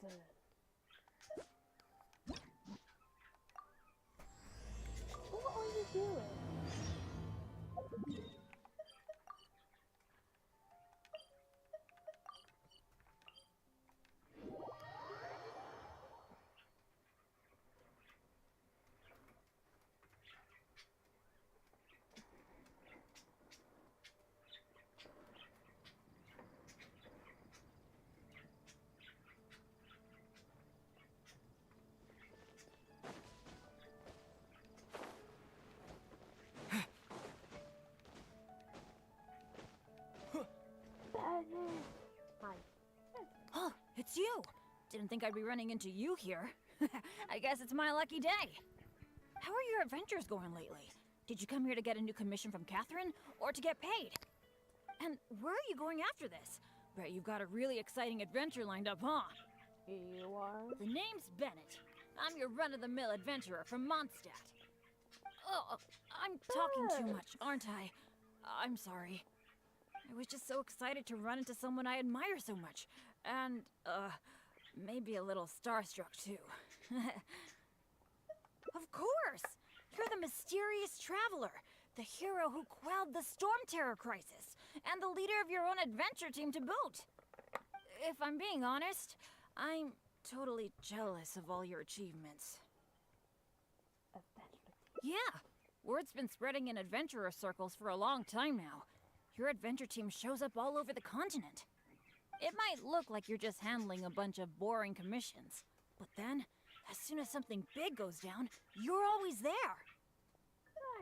Listen. What are you doing? Hi. Oh, it's you! Didn't think I'd be running into you here. I guess it's my lucky day. How are your adventures going lately? Did you come here to get a new commission from Catherine, or to get paid? And where are you going after this? Bet you've got a really exciting adventure lined up, huh? You are? The name's Bennett. I'm your run-of-the-mill adventurer from Mondstadt. Oh, I'm talking too much, aren't I? I'm sorry. I was just so excited to run into someone I admire so much. And, maybe a little starstruck, too. Of course! You're the mysterious traveler, the hero who quelled the Storm Terror crisis, and the leader of your own adventure team to boot. If I'm being honest, I'm totally jealous of all your achievements. Adventure. Yeah, word's been spreading in adventurer circles for a long time now. Your adventure team shows up all over the continent. It might look like you're just handling a bunch of boring commissions, but then, as soon as something big goes down, you're always there.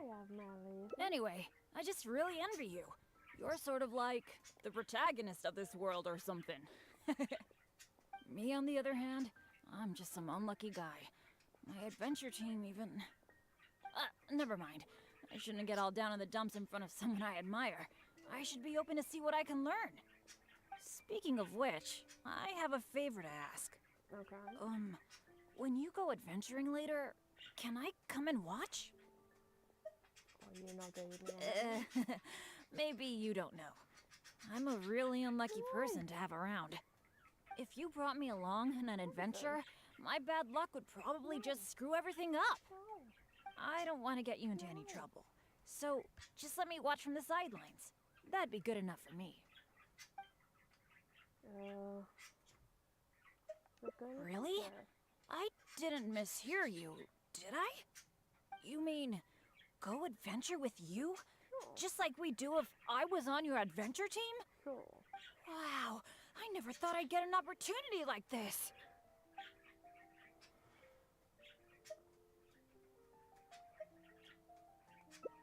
I have married. Anyway, I just really envy you. You're sort of like the protagonist of this world or something. Me, on the other hand, I'm just some unlucky guy. My adventure team even... never mind. I shouldn't get all down in the dumps in front of someone I admire. I should be open to see what I can learn. Speaking of which, I have a favor to ask. Okay. When you go adventuring later, can I come and watch? Well, you're not dating. Maybe you don't know. I'm a really unlucky person to have around. If you brought me along on an adventure, my bad luck would probably just screw everything up. I don't want to get you into any trouble. So, just let me watch from the sidelines. That'd be good enough for me. Really? I didn't mishear you, did I? You mean, go adventure with you? Sure. Just like we do if I was on your adventure team? Sure. Wow, I never thought I'd get an opportunity like this.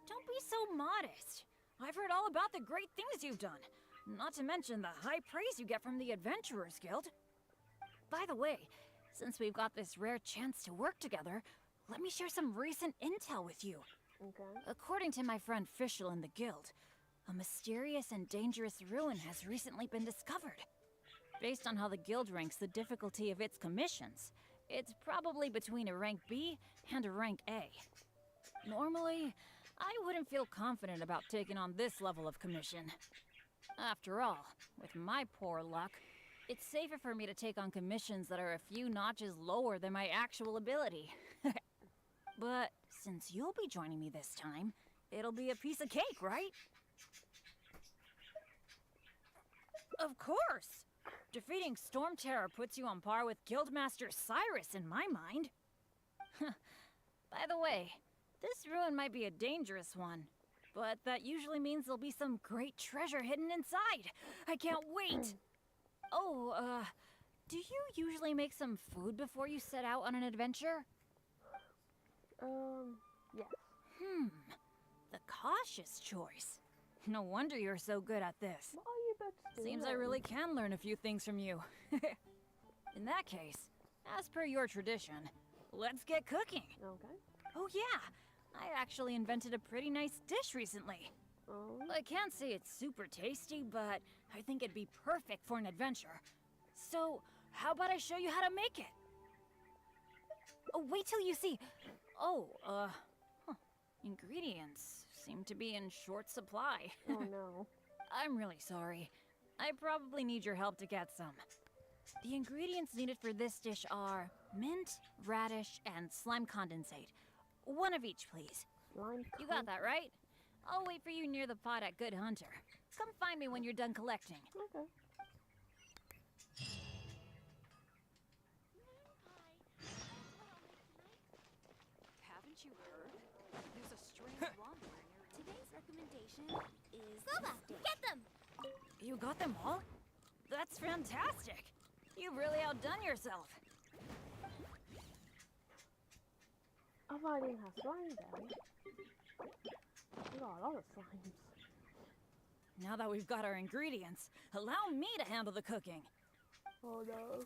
Don't be so modest. I've heard all about the great things you've done. Not to mention the high praise you get from the Adventurers Guild. By the way, since we've got this rare chance to work together, let me share some recent intel with you. Okay. According to my friend Fischl in the guild, a mysterious and dangerous ruin has recently been discovered. Based on how the guild ranks the difficulty of its commissions, it's probably between a rank B and a rank A. Normally, I wouldn't feel confident about taking on this level of commission. After all, with my poor luck, it's safer for me to take on commissions that are a few notches lower than my actual ability. But since you'll be joining me this time, it'll be a piece of cake, right? Of course! Defeating Storm Terror puts you on par with Guildmaster Cyrus in my mind. By the way, this ruin might be a dangerous one, but that usually means there'll be some great treasure hidden inside. I can't wait! Oh, do you usually make some food before you set out on an adventure? Yes. The cautious choice. No wonder you're so good at this. What are you about to do? Seems I really can learn a few things from you. In that case, as per your tradition, let's get cooking. Okay. Oh yeah, I actually invented a pretty nice dish recently. Oh. I can't say it's super tasty, but I think it'd be perfect for an adventure. So, how about I show you how to make it? Oh, wait till you see. Oh, ingredients seem to be in short supply. Oh no. I'm really sorry. I probably need your help to get some. The ingredients needed for this dish are mint, radish, and slime condensate. One of each, please. Slime. You got that, right? I'll wait for you near the pot at Good Hunter. Come find me when you're done collecting. Okay. Haven't you heard? There's a strange wanderer near. Today's recommendation is Boba. Get them! You got them all? That's fantastic. You've really outdone yourself. I thought I didn't have slime then. We got a lot of slimes. Now that we've got our ingredients, allow me to handle the cooking. Oh no.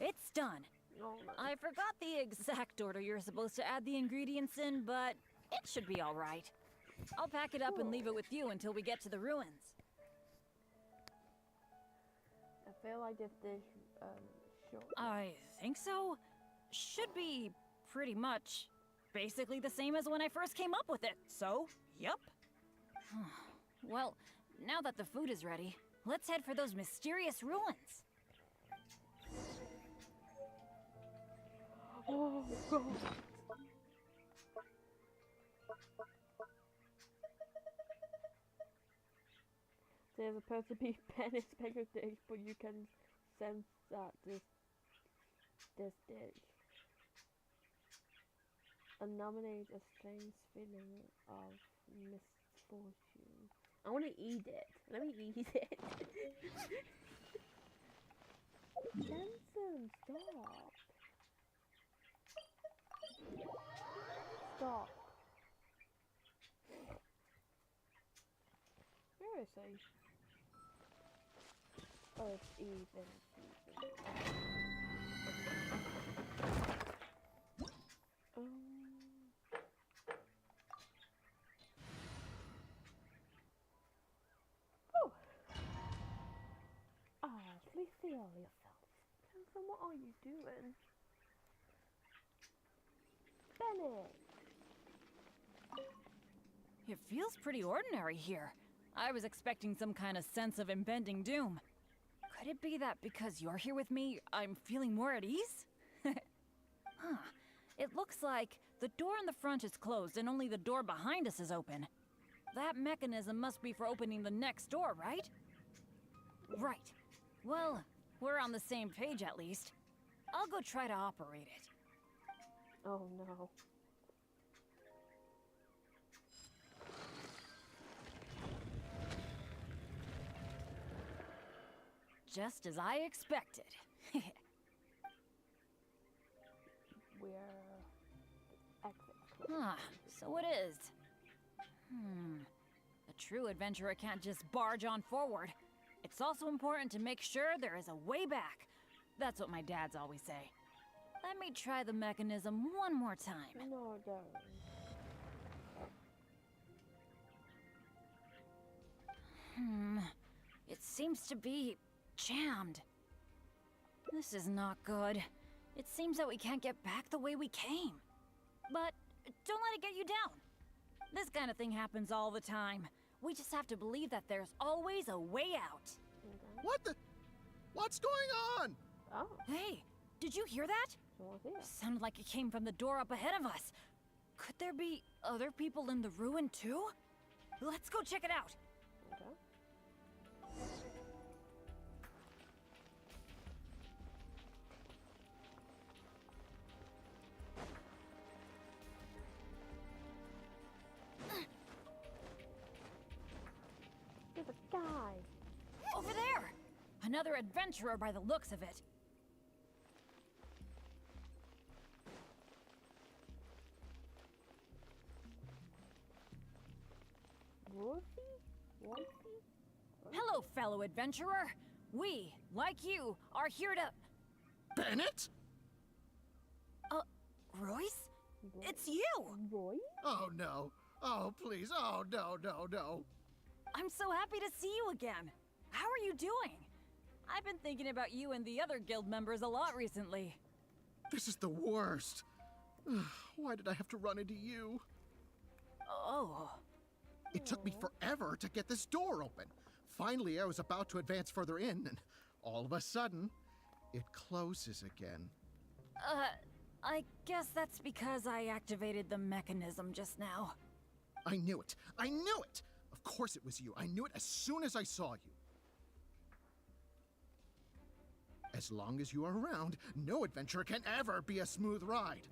It's done. Oh no. I forgot the exact order you're supposed to add the ingredients in, but it should be all right. I'll pack it up and leave it with you until we get to the ruins. I feel like if this short. I think so. Should be pretty much basically the same as when I first came up with it. So, yep. Well, now that the food is ready, let's head for those mysterious ruins. Oh god. There's supposed to be Bennett's bigger dish, but you can sense that this dish nominates a strange feeling of misfortune. I want to eat it. Let me eat it. Jensen, stop. Stop. Where is he? Oh, it's even. Oh. Refill yourself. Jensen, what are you doing? Bennett! It feels pretty ordinary here. I was expecting some kind of sense of impending doom. Could it be that because you're here with me, I'm feeling more at ease? Huh. It looks like the door in the front is closed and only the door behind us is open. That mechanism must be for opening the next door, right? Right. Well, we're on the same page at least. I'll go try to operate it. Oh no. Just as I expected. We're exit. Ah, so it is. A true adventurer can't just barge on forward. It's also important to make sure there is a way back. That's what my dads always say. Let me try the mechanism one more time. No, darling. It seems to be jammed. This is not good. It seems that we can't get back the way we came. But don't let it get you down. This kind of thing happens all the time. We just have to believe that there's always a way out. Okay. What the? What's going on? Oh, Hey, did you hear that? so what's here? Sounded like it came from the door up ahead of us. Could there be other people in the ruin too? Let's go check it out. Okay. There's a guy. Over there! Another adventurer by the looks of it. Wolfie? Wolfie? Hello, fellow adventurer. We, like you, are here to... Bennett? Royce? It's you! Roy? Oh no. Oh please. Oh no, no, no. I'm so happy to see you again. How are you doing? I've been thinking about you and the other guild members a lot recently. This is the worst. Why did I have to run into you? Oh. It took me forever to get this door open. Finally, I was about to advance further in, and all of a sudden, it closes again. I guess that's because I activated the mechanism just now. I knew it! I knew it! Of course it was you. I knew it as soon as I saw you. As long as you are around, no adventure can ever be a smooth ride.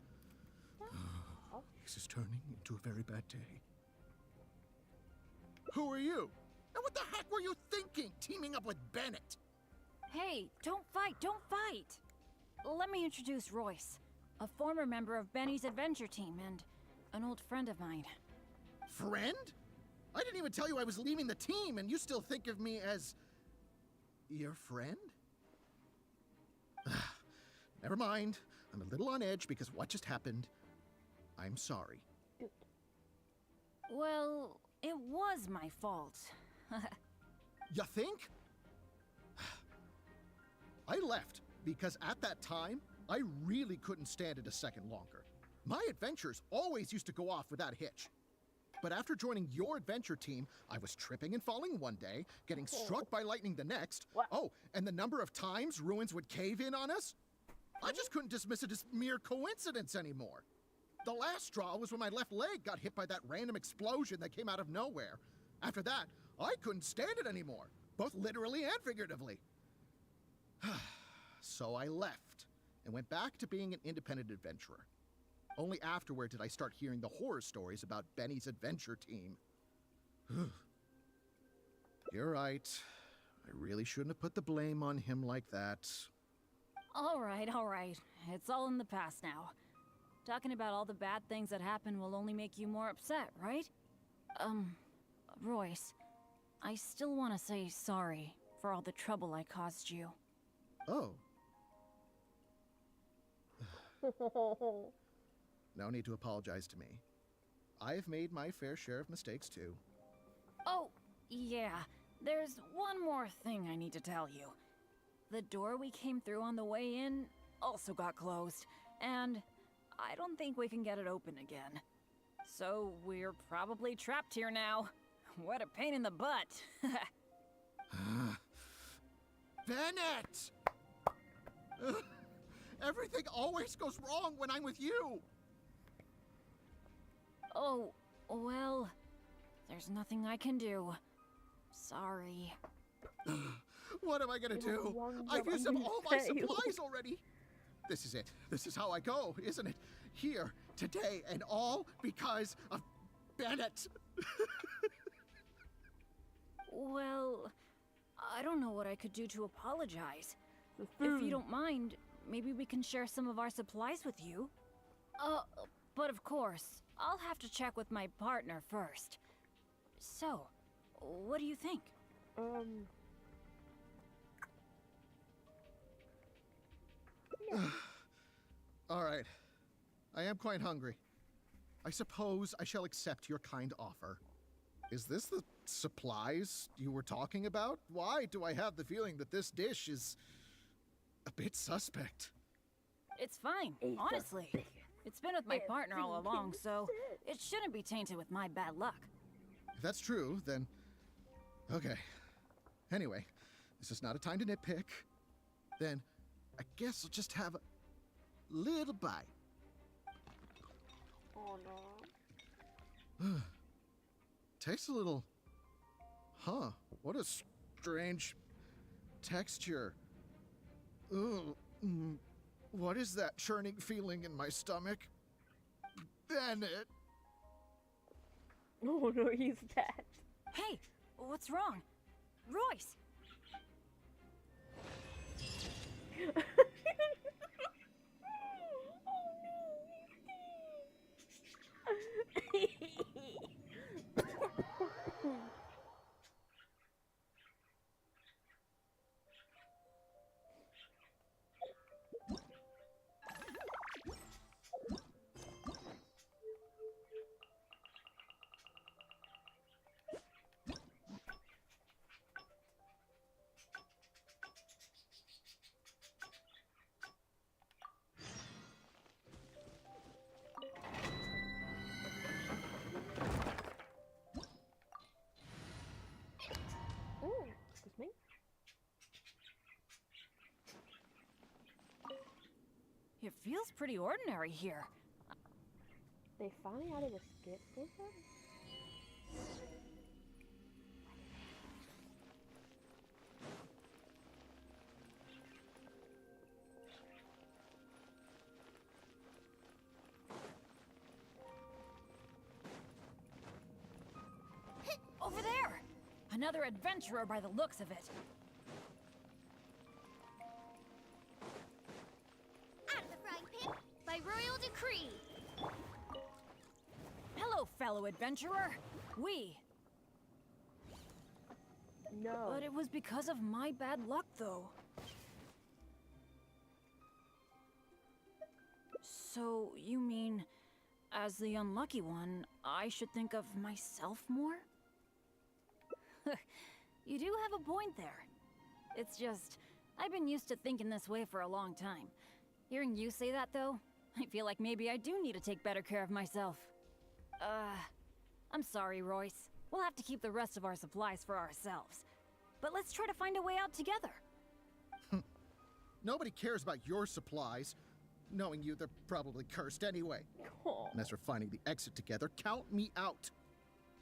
This is turning into a very bad day. Who are you? And what the heck were you thinking, teaming up with Bennett? Hey, don't fight, don't fight! Let me introduce Royce, a former member of Benny's adventure team and an old friend of mine. Friend? I didn't even tell you I was leaving the team, and you still think of me as... your friend? Never mind. I'm a little on edge because what just happened. I'm sorry. Well, it was my fault. You think? I left because at that time, I really couldn't stand it a second longer. My adventures always used to go off without a hitch. But after joining your adventure team, I was tripping and falling one day, getting struck by lightning the next. What? Oh, and the number of times ruins would cave in on us? I just couldn't dismiss it as mere coincidence anymore. The last straw was when my left leg got hit by that random explosion that came out of nowhere. After that, I couldn't stand it anymore, both literally and figuratively. So I left and went back to being an independent adventurer. Only afterward did I start hearing the horror stories about Benny's adventure team. You're right. I really shouldn't have put the blame on him like that. All right. It's all in the past now. Talking about all the bad things that happened will only make you more upset, right? Royce, I still want to say sorry for all the trouble I caused you. Oh. No need to apologize to me. I've made my fair share of mistakes too. Oh, yeah. There's one more thing I need to tell you. The door we came through on the way in also got closed, and I don't think we can get it open again. So we're probably trapped here now. What a pain in the butt. Bennett! Everything always goes wrong when I'm with you! Oh, well, there's nothing I can do. Sorry. What am I gonna do? One I've job used I'm up gonna all my fail. supplies already! This is it. This is how I go, isn't it? Here, today, and all because of Bennett! Well, I don't know what I could do to apologize. The If food. you don't mind, maybe we can share some of our supplies with you. But of course, I'll have to check with my partner first. So, what do you think? All right. I am quite hungry. I suppose I shall accept your kind offer. Is this the supplies you were talking about? Why do I have the feeling that this dish is a bit suspect? It's fine, He's the honestly. biggest It's been with my man partner all thinking along, so this. it shouldn't be tainted with my bad luck. If that's true, then... okay. Anyway, this is not a time to nitpick. Then, I guess I'll just have a little bite. Oh no. Tastes a little... huh. What a strange texture. Ugh. What is that churning feeling in my stomach? Bennett! Oh no, he's dead. Hey, what's wrong? Royce! It feels pretty ordinary here. They finally added a skip for them? Over there! Another adventurer by the looks of it. Out of the frying pan by royal decree. Hello, fellow adventurer. No. But it was because of my bad luck, though. So, you mean, as the unlucky one, I should think of myself more? You do have a point there. It's just, I've been used to thinking this way for a long time. Hearing you say that, though, I feel like maybe I do need to take better care of myself. I'm sorry, Royce. We'll have to keep the rest of our supplies for ourselves. But let's try to find a way out together. Nobody cares about your supplies. Knowing you, they're probably cursed anyway. Aw. And as for finding the exit together, count me out.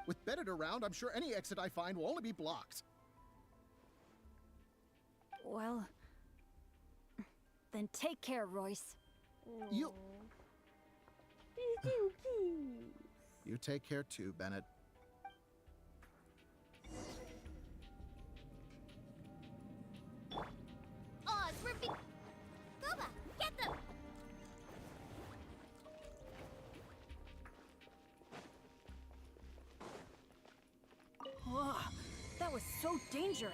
With Bennett around, I'm sure any exit I find will only be blocks. Well, then take care, Royce. You- He's so cute. You take care too, Bennett. Oz, we're be- Boba, get them! Whoa, that was so dangerous.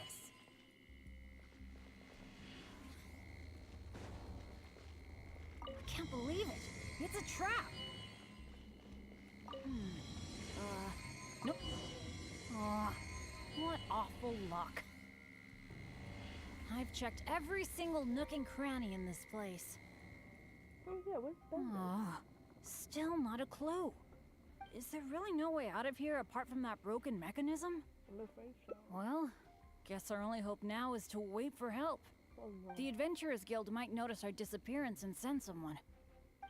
I can't believe it. It's a trap. Nope. Aw, what awful luck. I've checked every single nook and cranny in this place. Oh yeah, where's Bennett? Aw, still not a clue. Is there really no way out of here apart from that broken mechanism? I'm afraid so. Well, guess our only hope now is to wait for help. Oh no. The Adventurers Guild might notice our disappearance and send someone.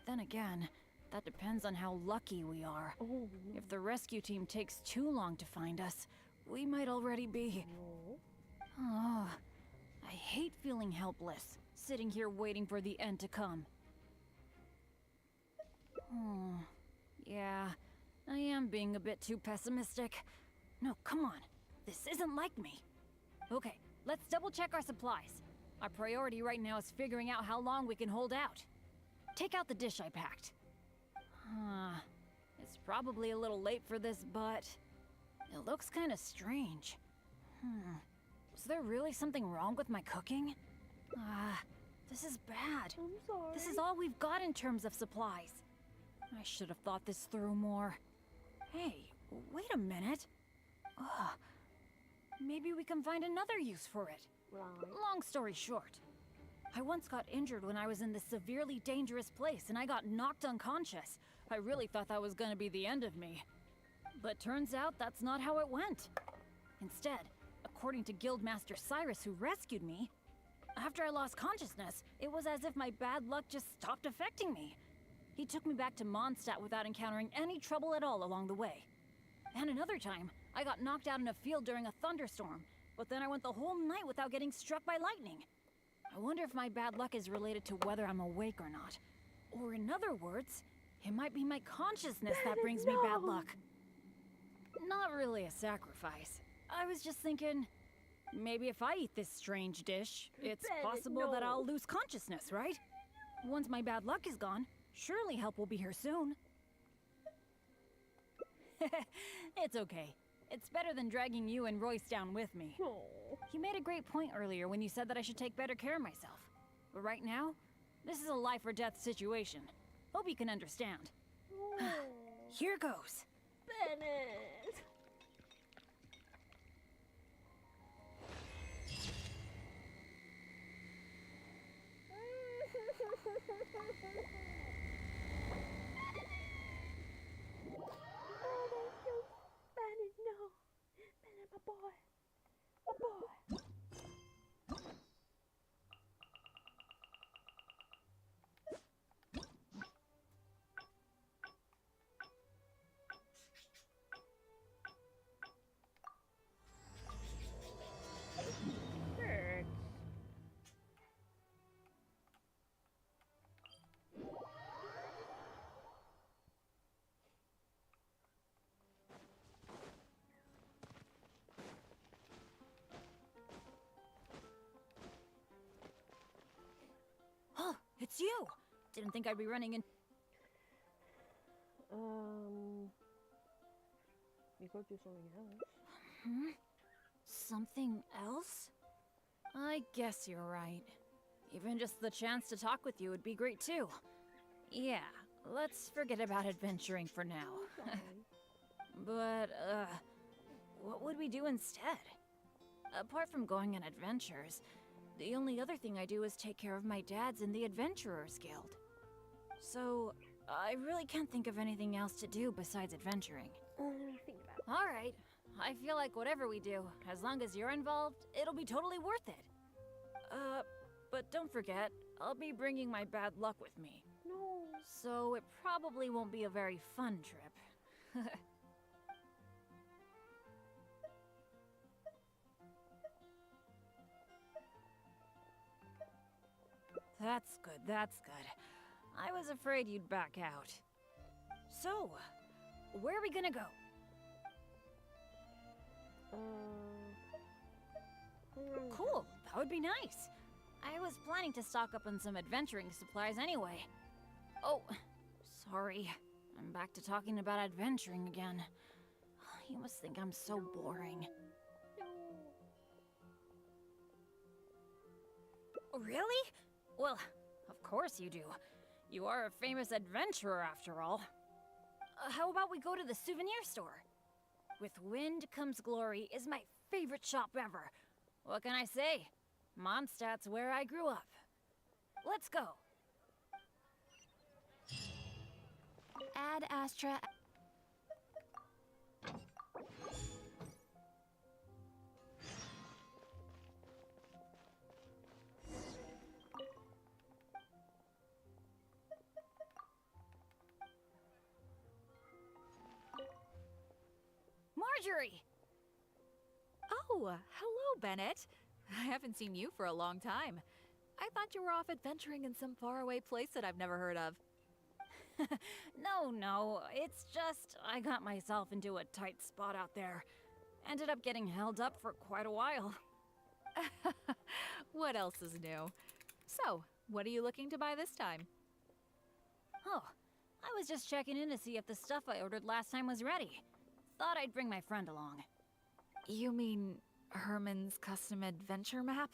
Then again, that depends on how lucky we are. Oh no. If the rescue team takes too long to find us, we might already be. No. Oh, I hate feeling helpless, sitting here waiting for the end to come. Oh, yeah, I am being a bit too pessimistic. No, come on. This isn't like me. Okay, let's double check our supplies. Our priority right now is figuring out how long we can hold out. Take out the dish I packed. It's probably a little late for this, but it looks kind of strange. Was there really something wrong with my cooking? This is bad. I'm sorry. This is all we've got in terms of supplies. I should have thought this through more. Hey, wait a minute. Maybe we can find another use for it. Right. Long story short, I once got injured when I was in this severely dangerous place and I got knocked unconscious. I really thought that was gonna be the end of me. But turns out that's not how it went. Instead, according to Guildmaster Cyrus, who rescued me, after I lost consciousness, it was as if my bad luck just stopped affecting me. He took me back to Mondstadt without encountering any trouble at all along the way. And another time, I got knocked out in a field during a thunderstorm, but then I went the whole night without getting struck by lightning. I wonder if my bad luck is related to whether I'm awake or not. Or in other words, it might be my consciousness that brings me bad luck. Not really a sacrifice. I was just thinking, maybe if I eat this strange dish, it's Bennett, possible that no. I'll lose consciousness, right? Once my bad luck is gone, surely help will be here soon. It's okay. It's better than dragging you and Royce down with me. Oh. You made a great point earlier when you said that I should take better care of myself. But right now, this is a life or death situation. Hope you can understand. Oh. Here goes. Bennett. Bennett, no. Bennett, my boy. My boy. it's you! Didn't think I'd be running in. We could do something else. Hmm? Something else? I guess you're right. Even just the chance to talk with you would be great too. Yeah, let's forget about adventuring for now. Okay. But, what would we do instead? Apart from going on adventures, the only other thing I do is take care of my dad's in the Adventurers Guild. So, I really can't think of anything else to do besides adventuring. Think about it. Alright, I feel like whatever we do, as long as you're involved, it'll be totally worth it. But don't forget, I'll be bringing my bad luck with me. No. So it probably won't be a very fun trip. That's good, that's good. I was afraid you'd back out. So, where are we gonna go? Cool, that would be nice. I was planning to stock up on some adventuring supplies anyway. Oh, sorry. I'm back to talking about adventuring again. You must think I'm so boring. Really? Well, of course you do. You are a famous adventurer after all. How about we go to the souvenir store? With Wind Comes Glory is my favorite shop ever. What can I say? Mondstadt's where I grew up. Let's go. Ad Astra. Marjorie! Oh, hello, Bennett. I haven't seen you for a long time. I thought you were off adventuring in some faraway place that I've never heard of. No, it's just I got myself into a tight spot out there. Ended up getting held up for quite a while. What else is new? So, what are you looking to buy this time? Oh, I was just checking in to see if the stuff I ordered last time was ready. Thought I'd bring my friend along. You mean Herman's custom adventure map?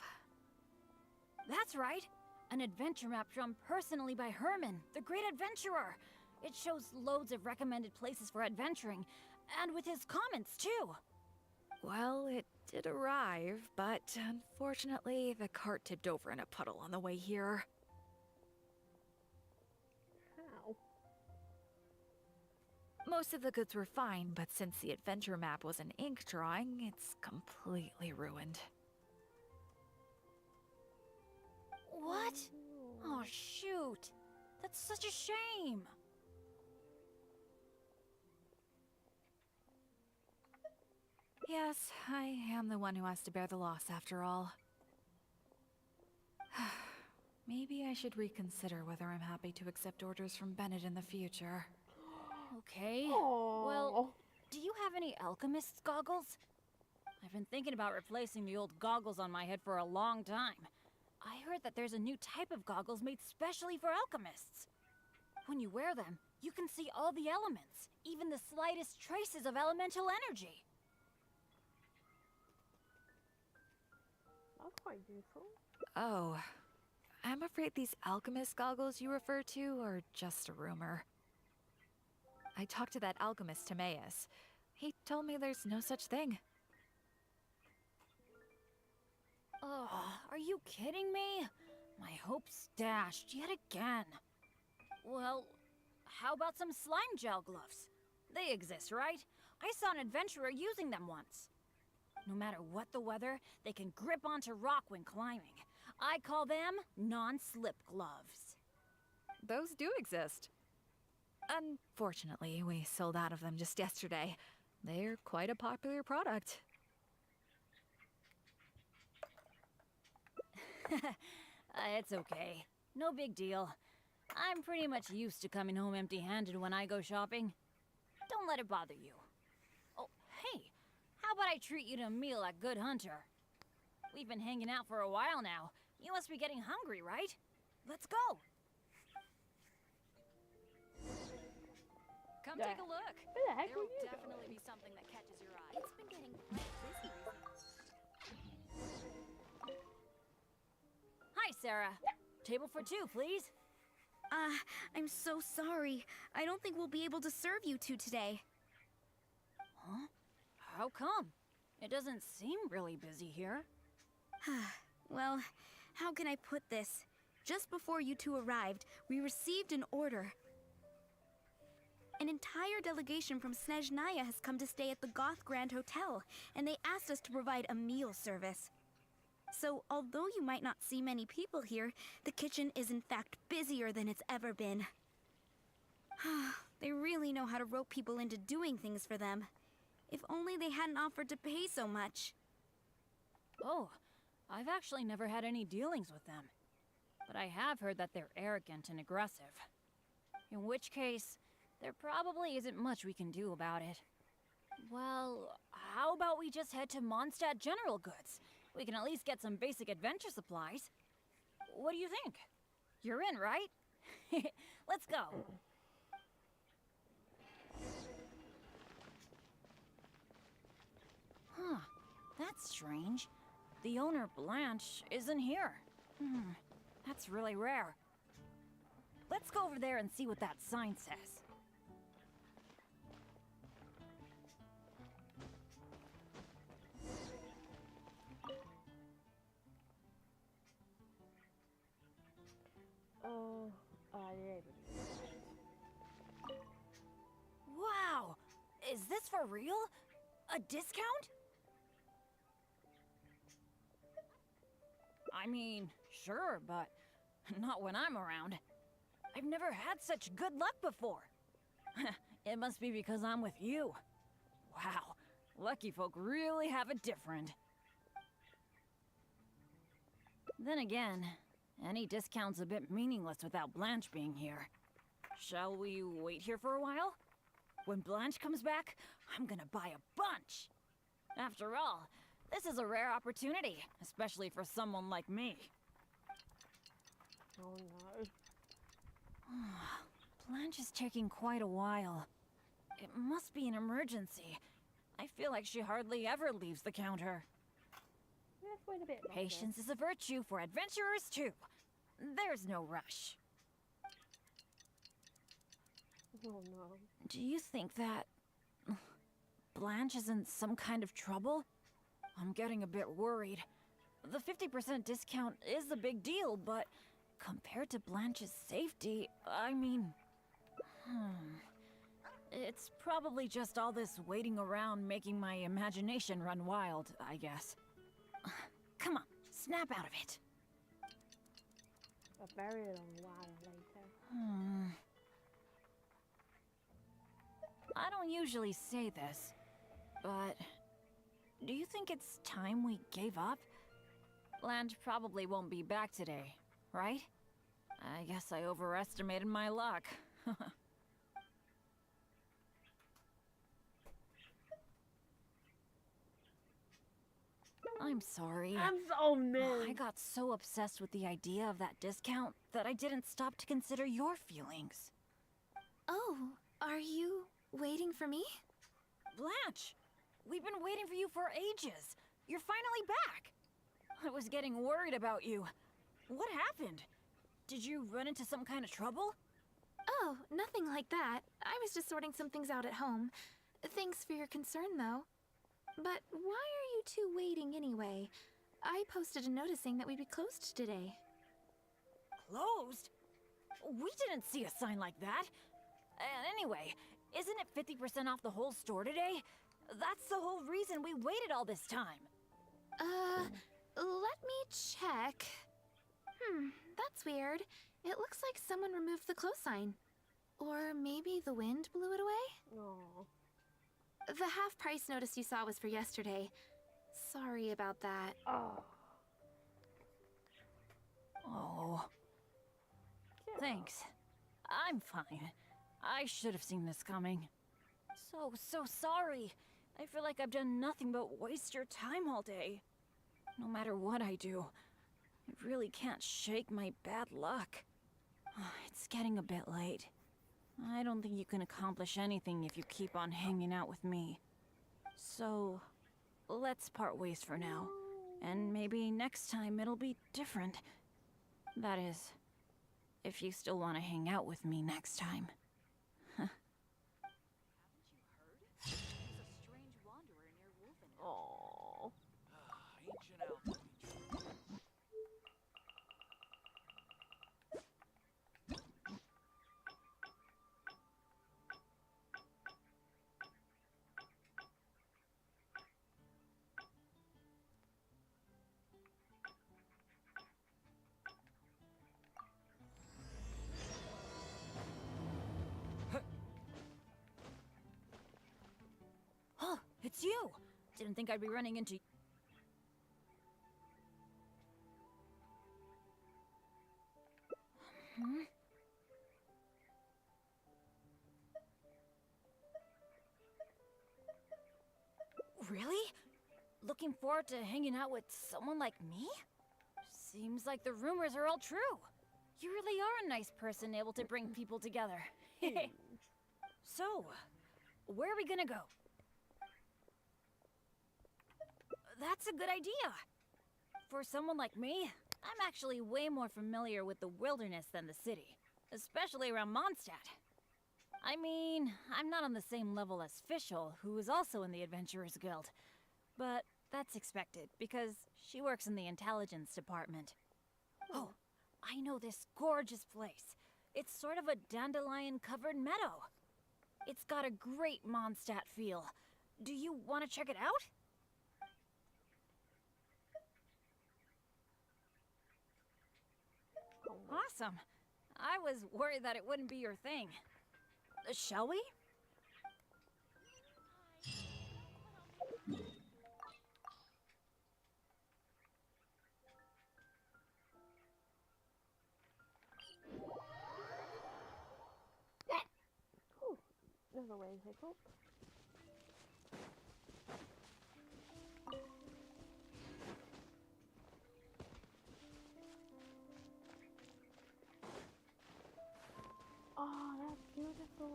That's right! An adventure map drawn personally by Herman, the great adventurer! It shows loads of recommended places for adventuring, and with his comments too! Well, it did arrive, but unfortunately the cart tipped over in a puddle on the way here. How? Most of the goods were fine, but since the adventure map was an ink drawing, it's completely ruined. What? Oh, shoot! That's such a shame! Yes, I am the one who has to bear the loss after all. Maybe I should reconsider whether I'm happy to accept orders from Bennett in the future. Okay. Aww. Well, do you have any alchemist's goggles? I've been thinking about replacing the old goggles on my head for a long time. I heard that there's a new type of goggles made specially for alchemists. When you wear them, you can see all the elements, even the slightest traces of elemental energy. That's quite useful. Oh, I'm afraid these alchemist goggles you refer to are just a rumor. I talked to that alchemist, Timaeus. He told me there's no such thing. Oh, are you kidding me? My hopes dashed yet again. Well, how about some slime gel gloves? They exist, right? I saw an adventurer using them once. No matter what the weather, they can grip onto rock when climbing. I call them non-slip gloves. Those do exist. Unfortunately, we sold out of them just yesterday. They're quite a popular product. It's okay. No big deal. I'm pretty much used to coming home empty-handed when I go shopping. Don't let it bother you. Oh, hey, how about I treat you to a meal at Good Hunter? We've been hanging out for a while now. You must be getting hungry, right? Let's go. come Yeah. take a look. Where the heck There were will you definitely going? be something that catches your eye. It's been getting quite busy recently. Hi, Sarah. Table for two, please. I'm so sorry. I don't think we'll be able to serve you two today. Huh? How come? It doesn't seem really busy here. Well, how can I put this? Just before you two arrived, we received an order. An entire delegation from Snezhnaya has come to stay at the Goth Grand Hotel, and they asked us to provide a meal service. So, although you might not see many people here, the kitchen is in fact busier than it's ever been. They really know how to rope people into doing things for them. If only they hadn't offered to pay so much. Oh, I've actually never had any dealings with them. But I have heard that they're arrogant and aggressive. In which case, there probably isn't much we can do about it. Well, how about we just head to Mondstadt General Goods? We can at least get some basic adventure supplies. What do you think? You're in, right? Let's go. Huh, that's strange. The owner, Blanche, isn't here. That's really rare. Let's go over there and see what that sign says. Oh, yeah. Wow! Is this for real? A discount? I mean, sure, but not when I'm around. I've never had such good luck before. It must be because I'm with you. Wow, lucky folk really have it different. Then again, any discount's a bit meaningless without Blanche being here. Shall we wait here for a while? When Blanche comes back, I'm gonna buy a bunch. After all, this is a rare opportunity, especially for someone like me. Oh no. Blanche is taking quite a while. It must be an emergency. I feel like she hardly ever leaves the counter. Let's wait a bit longer. Patience is a virtue for adventurers too. There's no rush. Oh no. Do you think that Blanche is in some kind of trouble? I'm getting a bit worried. The 50% discount is a big deal, but compared to Blanche's safety, I mean... It's probably just all this waiting around making my imagination run wild, I guess. Come on, snap out of it. A very long while later. I don't usually say this, but do you think it's time we gave up? Blanche probably won't be back today, right? I guess I overestimated my luck. I'm sorry. I'm so mean. I got so obsessed with the idea of that discount that I didn't stop to consider your feelings. Oh, are you waiting for me? Blanche! We've been waiting for you for ages. You're finally back. I was getting worried about you. What happened? Did you run into some kind of trouble? Oh, nothing like that. I was just sorting some things out at home. Thanks for your concern, though. But why are you two waiting anyway? I posted a notice saying that we'd be closed today. Closed? We didn't see a sign like that. And anyway, isn't it 50% off the whole store today? That's the whole reason we waited all this time. Let me check. That's weird. It looks like someone removed the close sign. Or maybe the wind blew it away? No. The half-price notice you saw was for yesterday. Sorry about that. Oh. Oh. Thanks. I'm fine. I should have seen this coming. So sorry. I feel like I've done nothing but waste your time all day. No matter what I do, I really can't shake my bad luck. It's getting a bit late. I don't think you can accomplish anything if you keep on hanging out with me. So, let's part ways for now. And maybe next time it'll be different. That is, if you still want to hang out with me next time. Aww. Ancient alchemy. Oh, it's you! Didn't think I'd be running into... Hmm? Really? Looking forward to hanging out with someone like me? Seems like the rumors are all true. You really are a nice person able to bring people together. So, where are we gonna go? That's a good idea. For someone like me, I'm actually way more familiar with the wilderness than the city, especially around Mondstadt. I mean, I'm not on the same level as Fischl, who is also in the Adventurers Guild, but that's expected because she works in the intelligence department. Oh, I know this gorgeous place. It's sort of a dandelion-covered meadow. It's got a great Mondstadt feel. Do you want to check it out? Awesome. I was worried that it wouldn't be your thing. Shall we? Ooh, there's a way to hiccup. Oh, that's beautiful.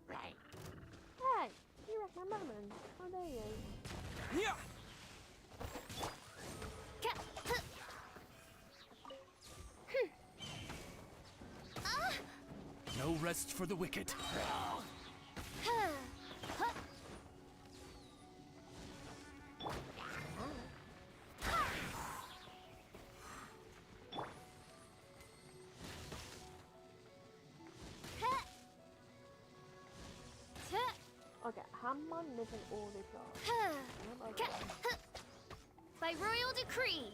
Hey, you wrecked my lemon. How dare you? Yeah. No rest for the wicked. Okay, Hammond is an auditor. By royal decree.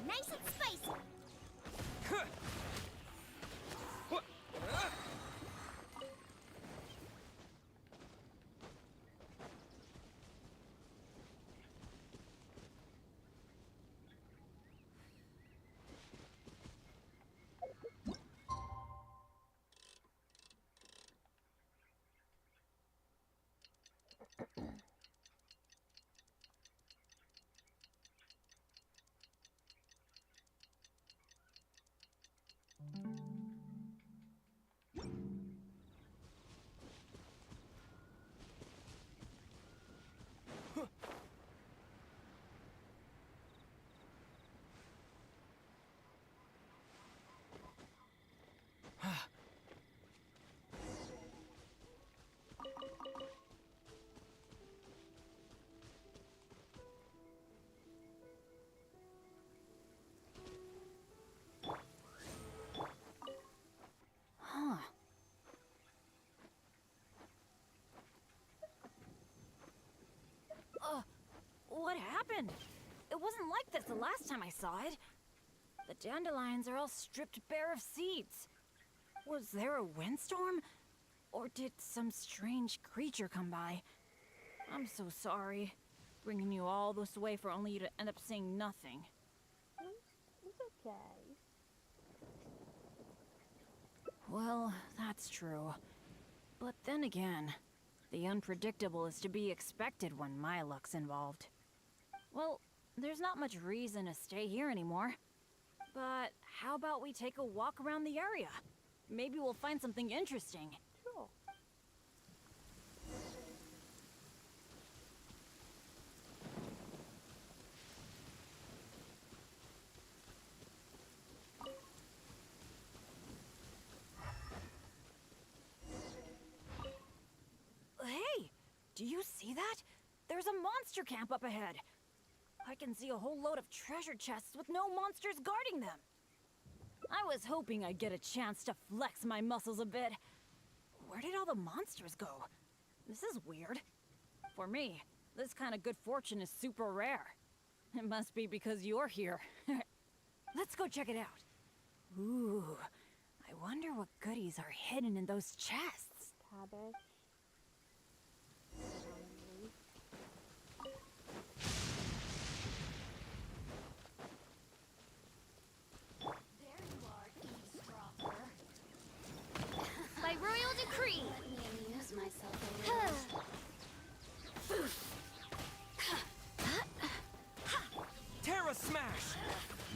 Nice and spicy. Huh. What happened? It wasn't like this the last time I saw it. The dandelions are all stripped bare of seeds. Was there a windstorm? Or did some strange creature come by? I'm so sorry. Bringing you all this way for only you to end up seeing nothing. It's okay. Well, that's true. But then again, the unpredictable is to be expected when my luck's involved. Well, there's not much reason to stay here anymore. But how about we take a walk around the area? Maybe we'll find something interesting. Sure. Hey, do you see that? There's a monster camp up ahead. I can see a whole load of treasure chests with no monsters guarding them. I was hoping I'd get a chance to flex my muscles a bit. Where did all the monsters go? This is weird. For me, this kind of good fortune is super rare. It must be because you're here. Let's go check it out. Ooh, I wonder what goodies are hidden in those chests. Cabbage. By royal decree. Let me amuse myself a little. Terra Smash!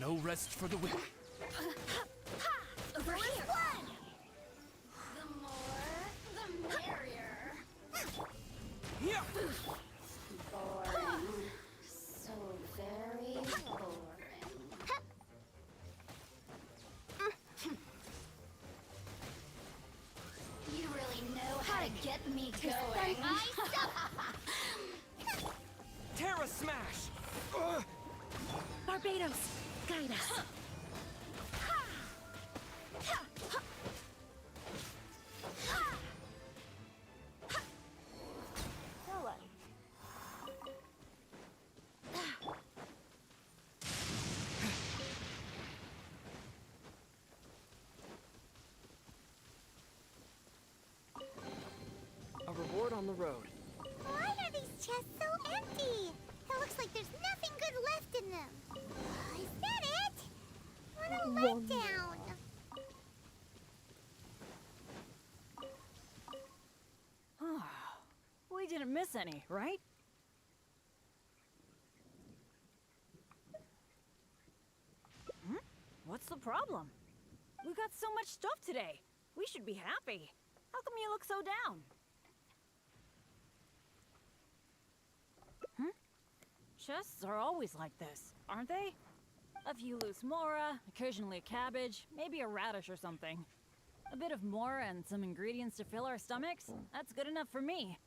No rest for the wicked. Over here. The more, the merrier. Yeah! Boring. So very boring. You really know how to get me going. Terra Smash! Barbados, guide us. Helen. A reward on the road. Why are these chests so empty? It looks like there's nothing good left in them. Is that it? What a letdown. We didn't miss any, right? What's the problem? We got so much stuff today. We should be happy. How come you look so down? Chests are always like this, aren't they? A few loose mora, occasionally a cabbage, maybe a radish or something. A bit of mora and some ingredients to fill our stomachs, that's good enough for me.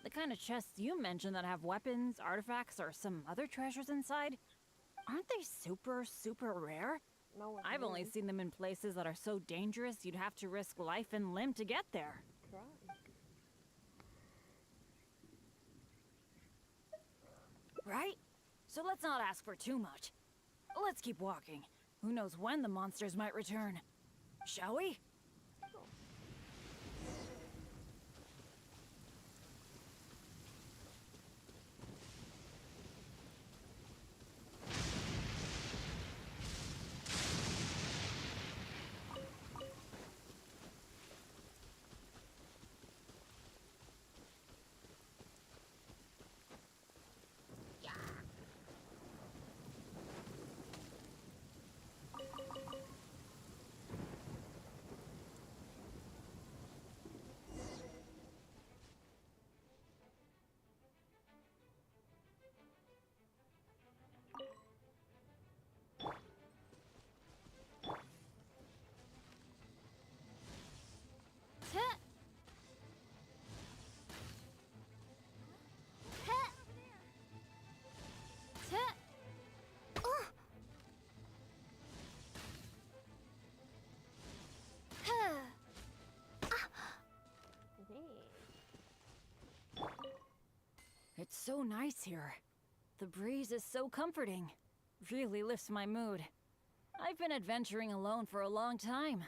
The kind of chests you mentioned that have weapons, artifacts, or some other treasures inside, aren't they super, super rare? No one I've only knows. seen them in places that are so dangerous you'd have to risk life and limb to get there. Right. Right? So let's not ask for too much. Let's keep walking. Who knows when the monsters might return? Shall we? It's so nice here. The breeze is so comforting. Really lifts my mood. I've been adventuring alone for a long time.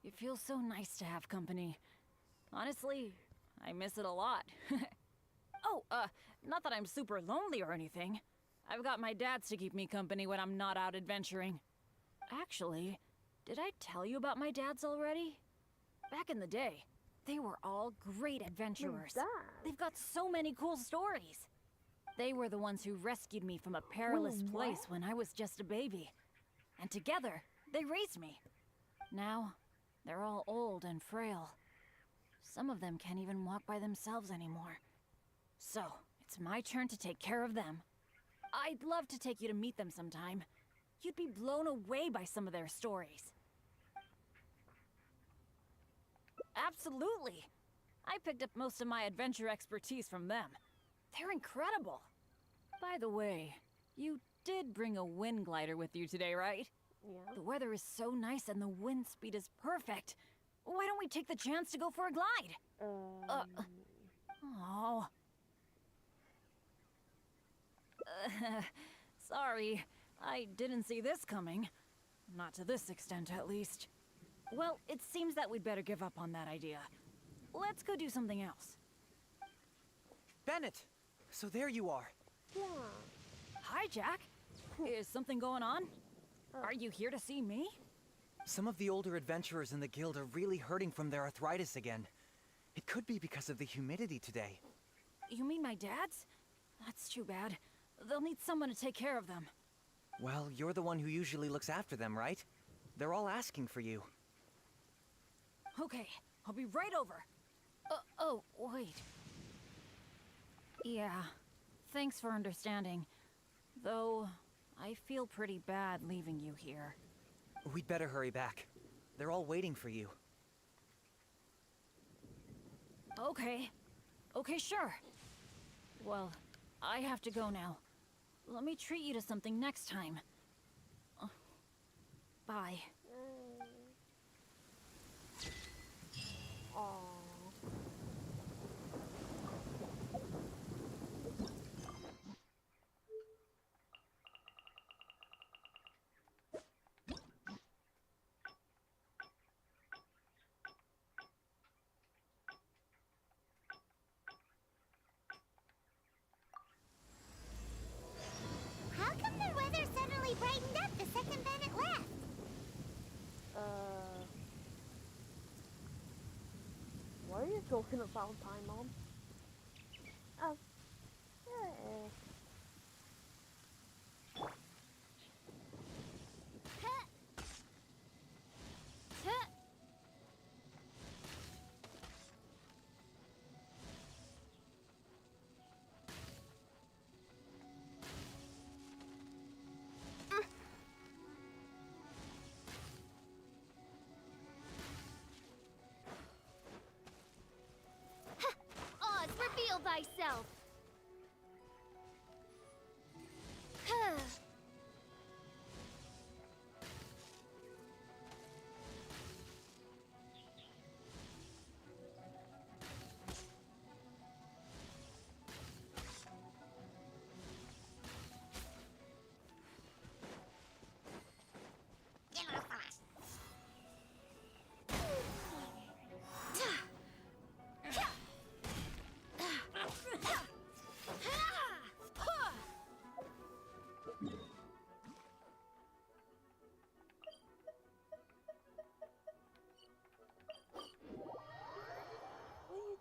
It feels so nice to have company. Honestly, I miss it a lot. Oh, not that I'm super lonely or anything. I've got my dads to keep me company when I'm not out adventuring. Actually, did I tell you about my dads already? Back in the day, they were all great adventurers. Dad? They've got so many cool stories. They were the ones who rescued me from a perilous Wait, place what? when I was just a baby. And together, they raised me. Now, they're all old and frail. Some of them can't even walk by themselves anymore. So, it's my turn to take care of them. I'd love to take you to meet them sometime. You'd be blown away by some of their stories. Absolutely! I picked up most of my adventure expertise from them. They're incredible. By the way, you did bring a wind glider with you today, right? Yeah. The weather is so nice and the wind speed is perfect. Why don't we take the chance to go for a glide? Oh. Sorry, I didn't see this coming. Not to this extent, at least. Well, it seems that we'd better give up on that idea. Let's go do something else. Bennett! So there you are. Yeah. Hi, Jack. Is something going on? Are you here to see me? Some of the older adventurers in the guild are really hurting from their arthritis again. It could be because of the humidity today. You mean my dad's? That's too bad. They'll need someone to take care of them. Well, you're the one who usually looks after them, right? They're all asking for you. Okay, I'll be right over. Oh, wait. Yeah, thanks for understanding. Though, I feel pretty bad leaving you here. We'd better hurry back. They're all waiting for you. Okay. Okay, sure. Well, I have to go now. Let me treat you to something next time. Bye. Aww. How come the weather suddenly brightened up the second Bennett left? What are you talking about, time, Mom? Oh. Yeah. Oz, reveal thyself!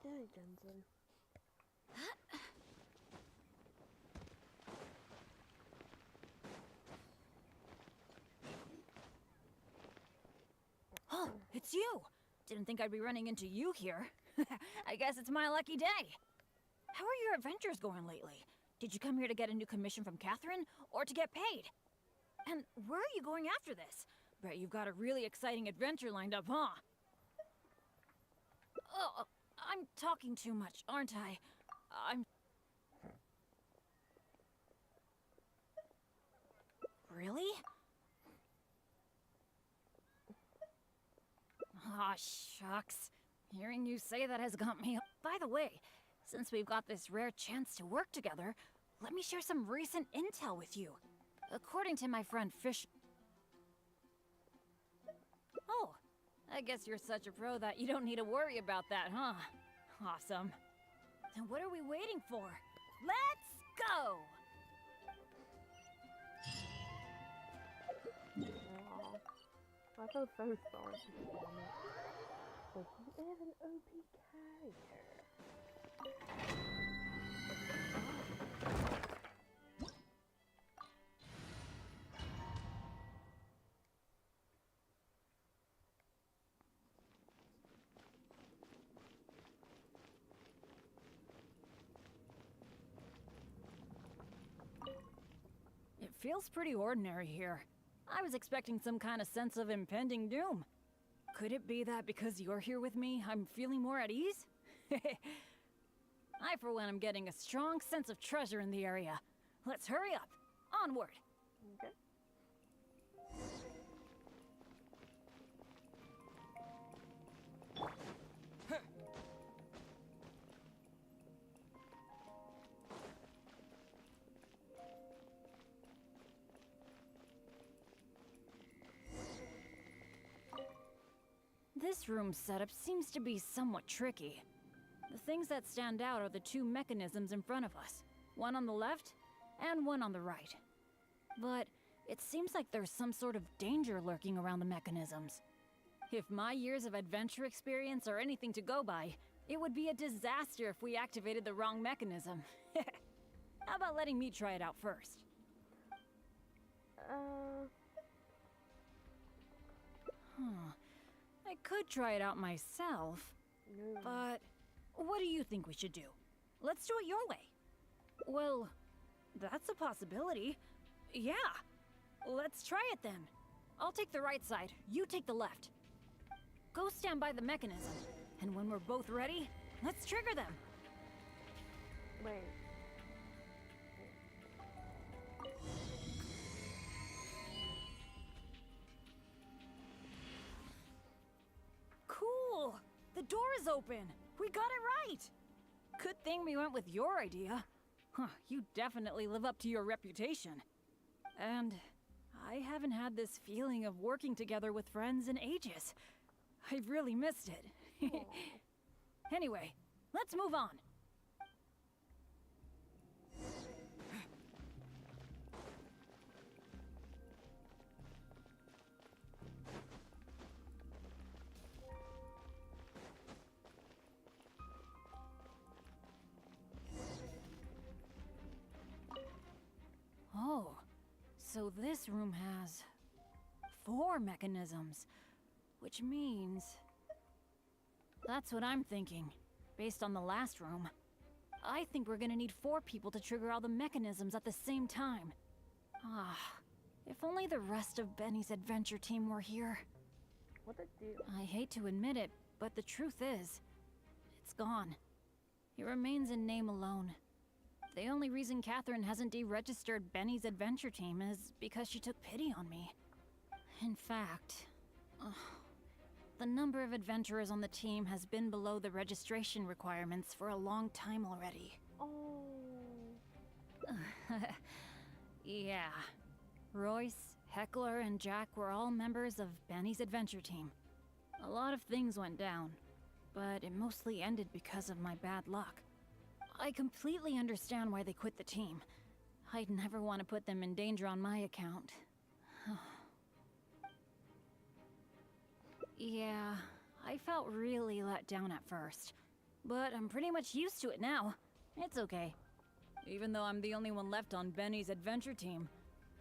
What are you doing, Jensen? Oh, it's you! Didn't think I'd be running into you here. I guess it's my lucky day. How are your adventures going lately? Did you come here to get a new commission from Catherine, or to get paid? And where are you going after this? Bet you've got a really exciting adventure lined up, huh? Oh, I'm talking too much, aren't I? I'm... Really? Aw, shucks. Hearing you say that has got me... By the way, since we've got this rare chance to work together, let me share some recent intel with you. According to my friend Fish... Oh, I guess you're such a pro that you don't need to worry about that, huh? Awesome. Then what are we waiting for? Let's go! Aw, I feel so sorry for Sonic. But he is an OP character. It feels pretty ordinary here. I was expecting some kind of sense of impending doom. Could it be that because you're here with me, I'm feeling more at ease? I, for one, am getting a strong sense of treasure in the area. Let's hurry up. Onward. Okay. This room setup seems to be somewhat tricky. The things that stand out are the two mechanisms in front of us, one on the left and one on the right. But it seems like there's some sort of danger lurking around the mechanisms. If my years of adventure experience are anything to go by, it would be a disaster if we activated the wrong mechanism. How about letting me try it out first? I could try it out myself, No. but what do you think we should do? Let's do it your way. Well, that's a possibility. Yeah, let's try it then. I'll take the right side, you take the left. Go stand by the mechanism, and when we're both ready, let's trigger them. Wait. Cool! The door is open! We got it right! Good thing we went with your idea. Huh, you definitely live up to your reputation. And I haven't had this feeling of working together with friends in ages. I've really missed it. Anyway, let's move on. Oh, so this room has 4 mechanisms, which means... That's what I'm thinking, based on the last room. I think we're gonna need 4 people to trigger all the mechanisms at the same time. Ah, if only the rest of Benny's adventure team were here. What a deal. I hate to admit it, but the truth is, it's gone. It remains in name alone. The only reason Catherine hasn't deregistered Benny's adventure team is because she took pity on me. In fact, the number of adventurers on the team has been below the registration requirements for a long time already. Oh. Yeah. Royce, Heckler, and Jack were all members of Benny's adventure team. A lot of things went down, but it mostly ended because of my bad luck. I completely understand why they quit the team. I'd never want to put them in danger on my account. Yeah, I felt really let down at first. But I'm pretty much used to it now. It's okay. Even though I'm the only one left on Benny's adventure team,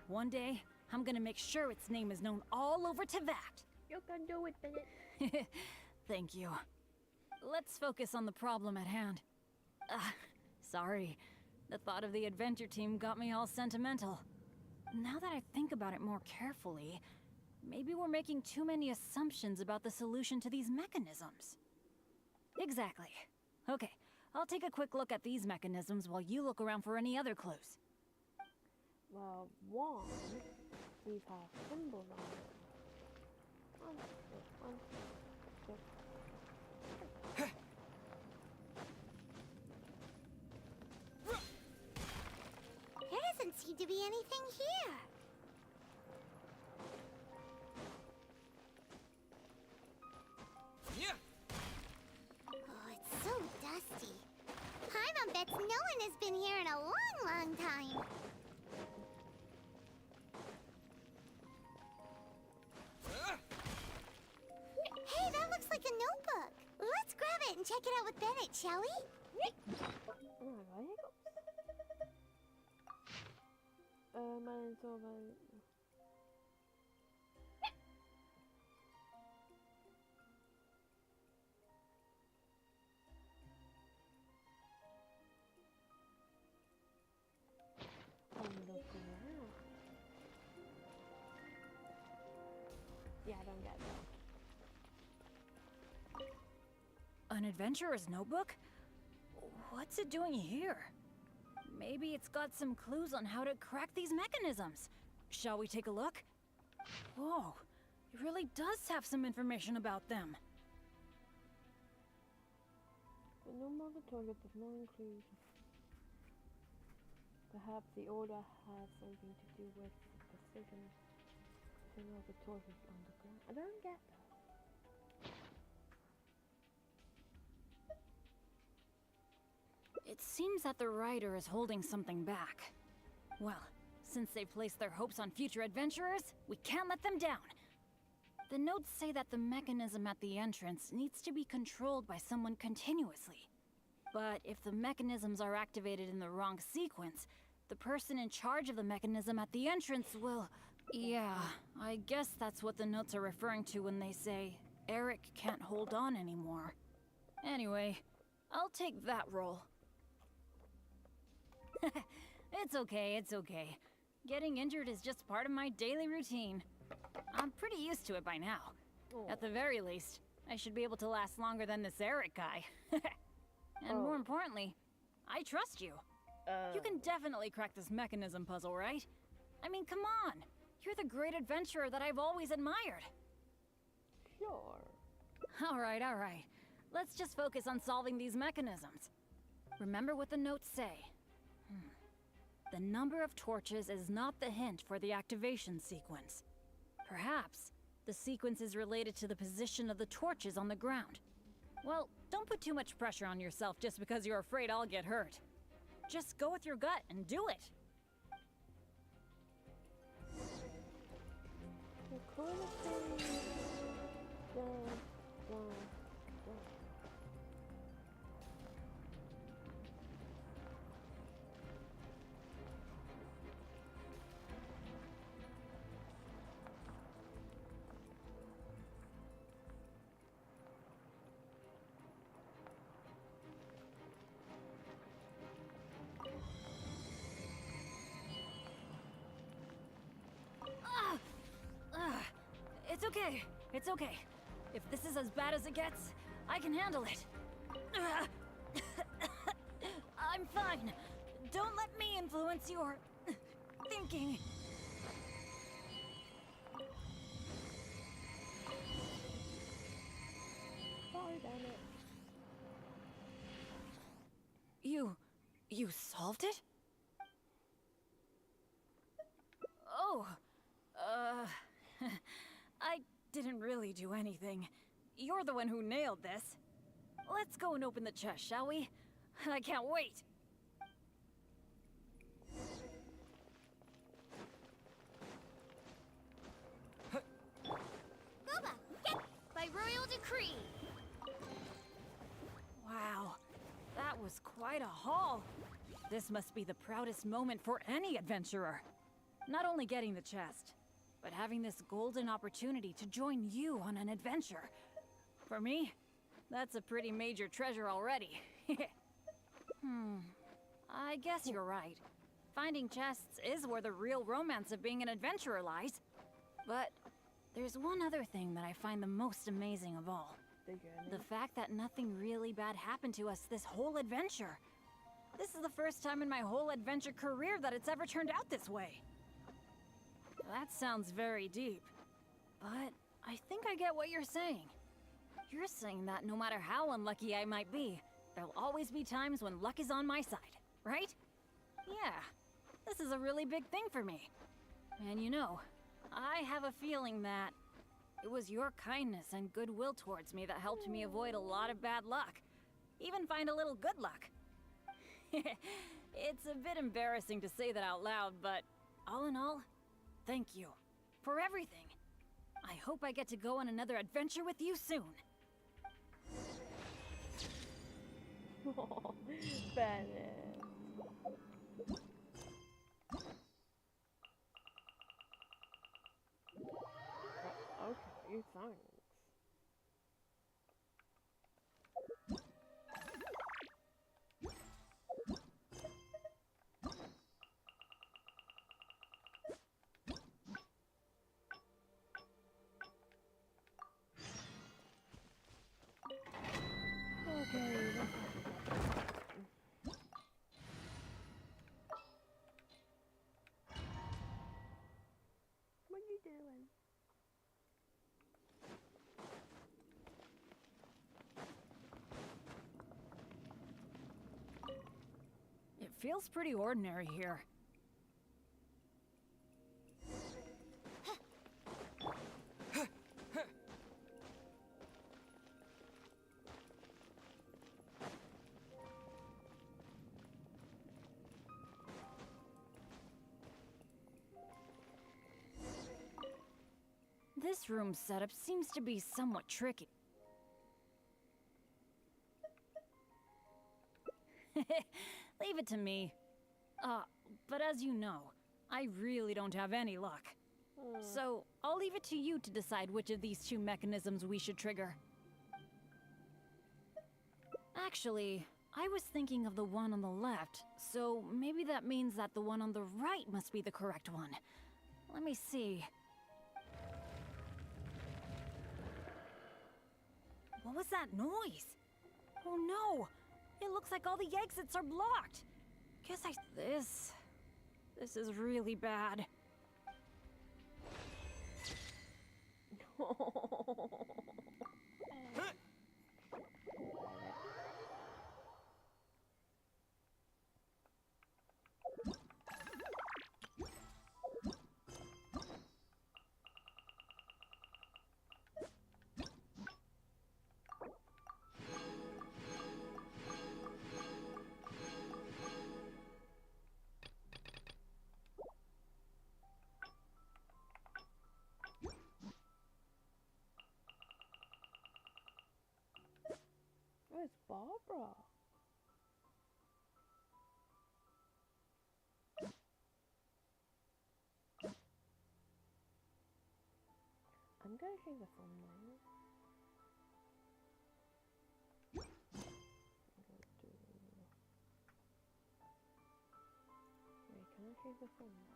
one day, I'm gonna make sure its name is known all over Teyvat. You can do it, Bennett. Thank you. Let's focus on the problem at hand. Sorry. The thought of the adventure team got me all sentimental. Now that I think about it more carefully, maybe we're making too many assumptions about the solution to these mechanisms. Exactly. Okay, I'll take a quick look at these mechanisms while you look around for any other clues. Well, one, these have symbols on it. One, two. There doesn't seem to be anything here. and check it out with Bennett, shall we? Oh my god, hiccups. Mine's over. Yeah, I don't get that. An adventurer's notebook? What's it doing here? Maybe it's got some clues on how to crack these mechanisms. Shall we take a look? Whoa, it really does have some information about them. But no more the target, there's no inclusion. Perhaps the order has something to do with the precision of the torches on the ground. I don't get that. It seems that the writer is holding something back. Well, since they placed their hopes on future adventurers, we can't let them down. The notes say that the mechanism at the entrance needs to be controlled by someone continuously. But if the mechanisms are activated in the wrong sequence, the person in charge of the mechanism at the entrance will... Yeah, I guess that's what the notes are referring to when they say, Eric can't hold on anymore. Anyway, I'll take that role. It's okay, it's okay. Getting injured is just part of my daily routine. I'm pretty used to it by now. At the very least, I should be able to last longer than this Eric guy. And more importantly, I trust you. You can definitely crack this mechanism puzzle, right? I mean, come on. You're the great adventurer that I've always admired. Sure. All right. Let's just focus on solving these mechanisms. Remember what the notes say. The number of torches is not the hint for the activation sequence. Perhaps the sequence is related to the position of the torches on the ground. Well, don't put too much pressure on yourself just because you're afraid I'll get hurt. Just go with your gut and do it. The coolest thing. It's okay. If this is as bad as it gets, I can handle it. I'm fine. Don't let me influence your thinking. Sorry, damn it. You solved it? Oh, I didn't really do anything. You're the one who nailed this. Let's go and open the chest, shall we? I can't wait. Gooba, get by royal decree. Wow, that was quite a haul. This must be the proudest moment for any adventurer. Not only getting the chest, but having this golden opportunity to join you on an adventure. For me, that's a pretty major treasure already. I guess you're right. Finding chests is where the real romance of being an adventurer lies. But there's one other thing that I find the most amazing of all. The fact that nothing really bad happened to us this whole adventure. This is the first time in my whole adventure career that it's ever turned out this way. That sounds very deep, but I think I get what you're saying. You're saying that no matter how unlucky I might be, there'll always be times when luck is on my side, right? Yeah, this is a really big thing for me. And you know, I have a feeling that it was your kindness and goodwill towards me that helped me avoid a lot of bad luck. Even find a little good luck. It's a bit embarrassing to say that out loud, but all in all, thank you for everything. I hope I get to go on another adventure with you soon. Oh, Bennett. Okay, thanks. Okay, that's what are you doing? It feels pretty ordinary here. This room setup seems to be somewhat tricky. Leave it to me. But as you know, I really don't have any luck. So, I'll leave it to you to decide which of these two mechanisms we should trigger. Actually, I was thinking of the one on the left, so maybe that means that the one on the right must be the correct one. Let me see. What was that noise? Oh no! It looks like all the exits are blocked! This is really bad. Where's Barbara? I'm gonna change the thumbnail. Wait, can I change the thumbnail?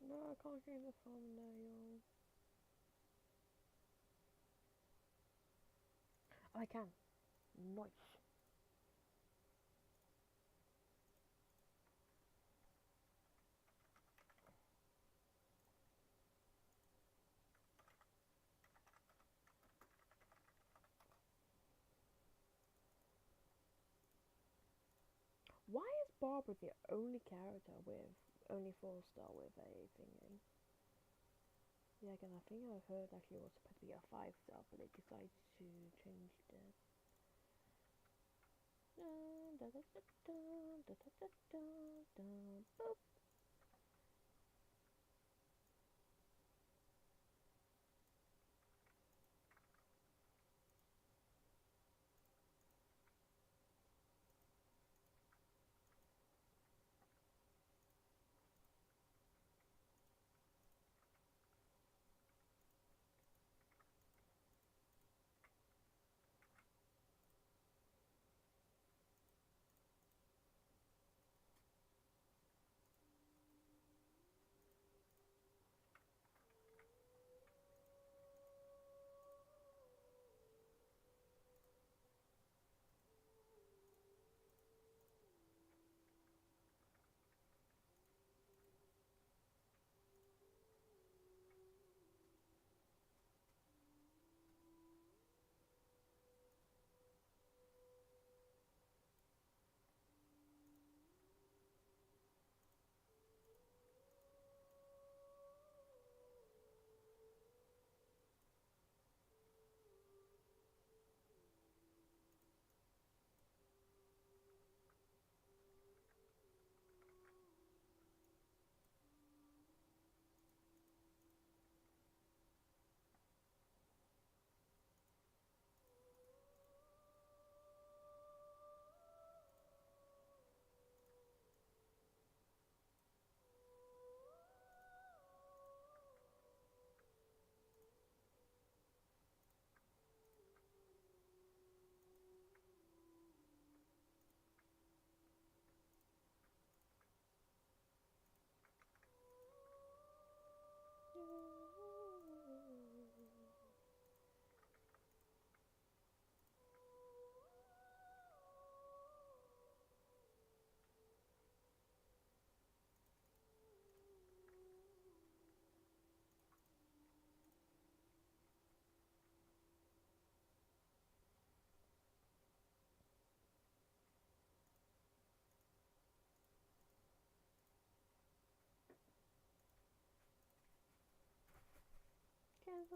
No, I can't change the thumbnail. Oh, I can. Nice. Why is Barbara the only character with only 4-star with a thingy? Yeah, because I think I heard that she was supposed to be a 5-star, but they decided to change it. Boop.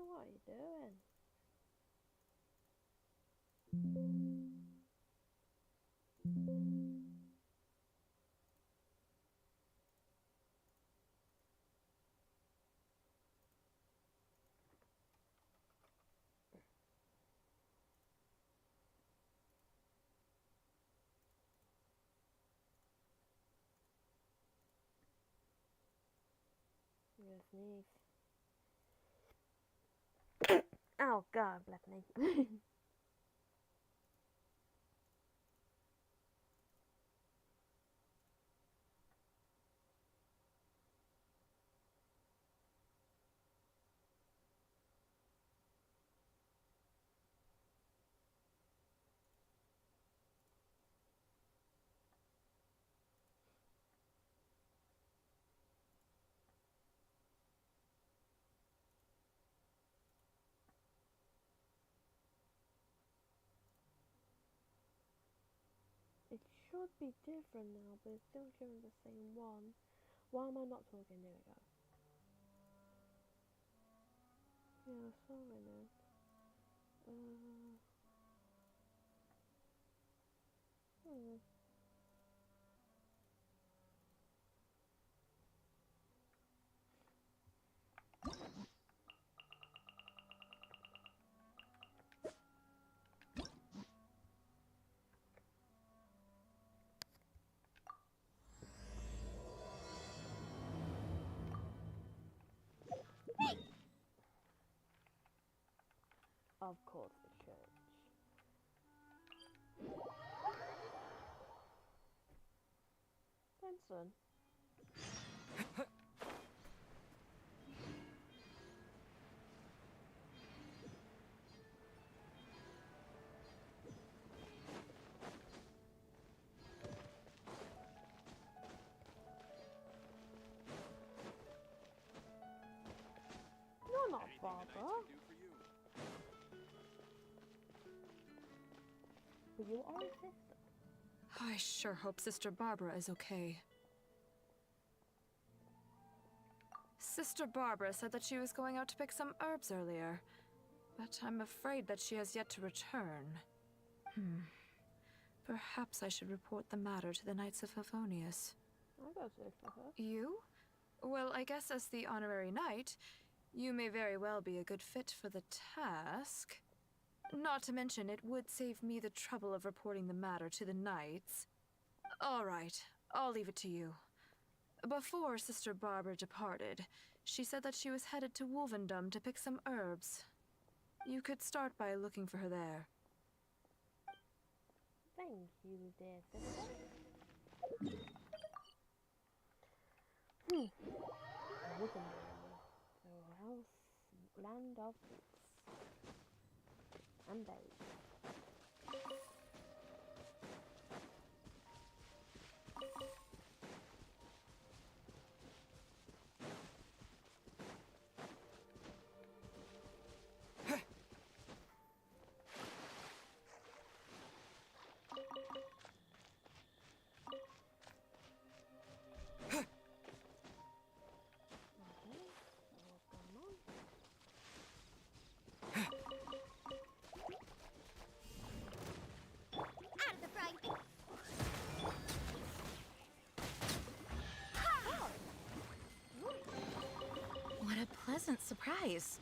what are you doing? Yes, niece. Oh God, bless me. It should be different now, but it's still showing the same one. Why am I not talking? There we go. Yeah, sorry, man. Hmm. Of course, the church. Benson. You're not Barbara. But you are a sister. I sure hope Sister Barbara is okay. Sister Barbara said that she was going out to pick some herbs earlier, but I'm afraid that she has yet to return. Perhaps I should report the matter to the Knights of Favonius. I got this for her. You? Well, I guess as the honorary knight, you may very well be a good fit for the task. Not to mention, it would save me the trouble of reporting the matter to the knights. All right, I'll leave it to you. Before Sister Barbara departed, she said that she was headed to Wolvendom to pick some herbs. You could start by looking for her there. Thank you, dear sister. Wolfenburg. So, house, land of peace. And babes. Out of the frying pan. What a pleasant surprise.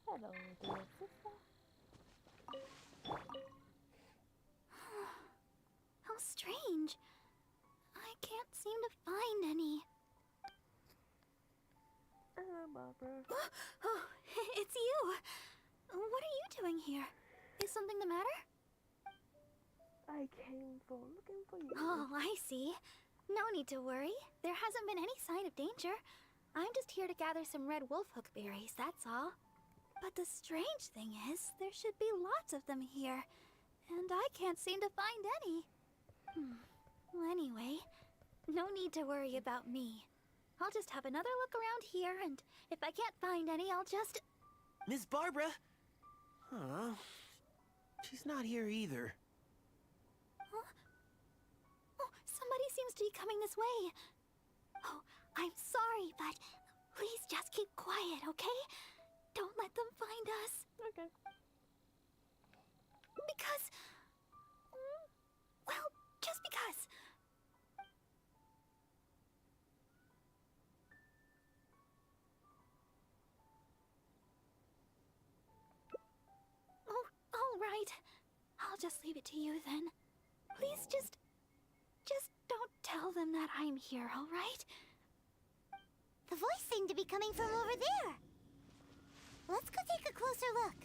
Hello, dear sister. How strange. I can't seem to find any. Hello, Barbara. Oh, it's you. What are you doing here? Is something the matter? I came for looking for you. Oh, I see. No need to worry. There hasn't been any sign of danger. I'm just here to gather some red wolfhook berries, that's all. But the strange thing is, there should be lots of them here. And I can't seem to find any. Well, anyway, no need to worry about me. I'll just have another look around here, and if I can't find any, I'll just... Miss Barbara? Huh. She's not here either. Huh? Oh, somebody seems to be coming this way. Oh, I'm sorry, but please just keep quiet, okay? Don't let them find us. Okay. Because... well, just because. Oh, all right. I'll just leave it to you then. Please just don't tell them that I'm here, all right? The voice seemed to be coming from over there. Let's go take a closer look.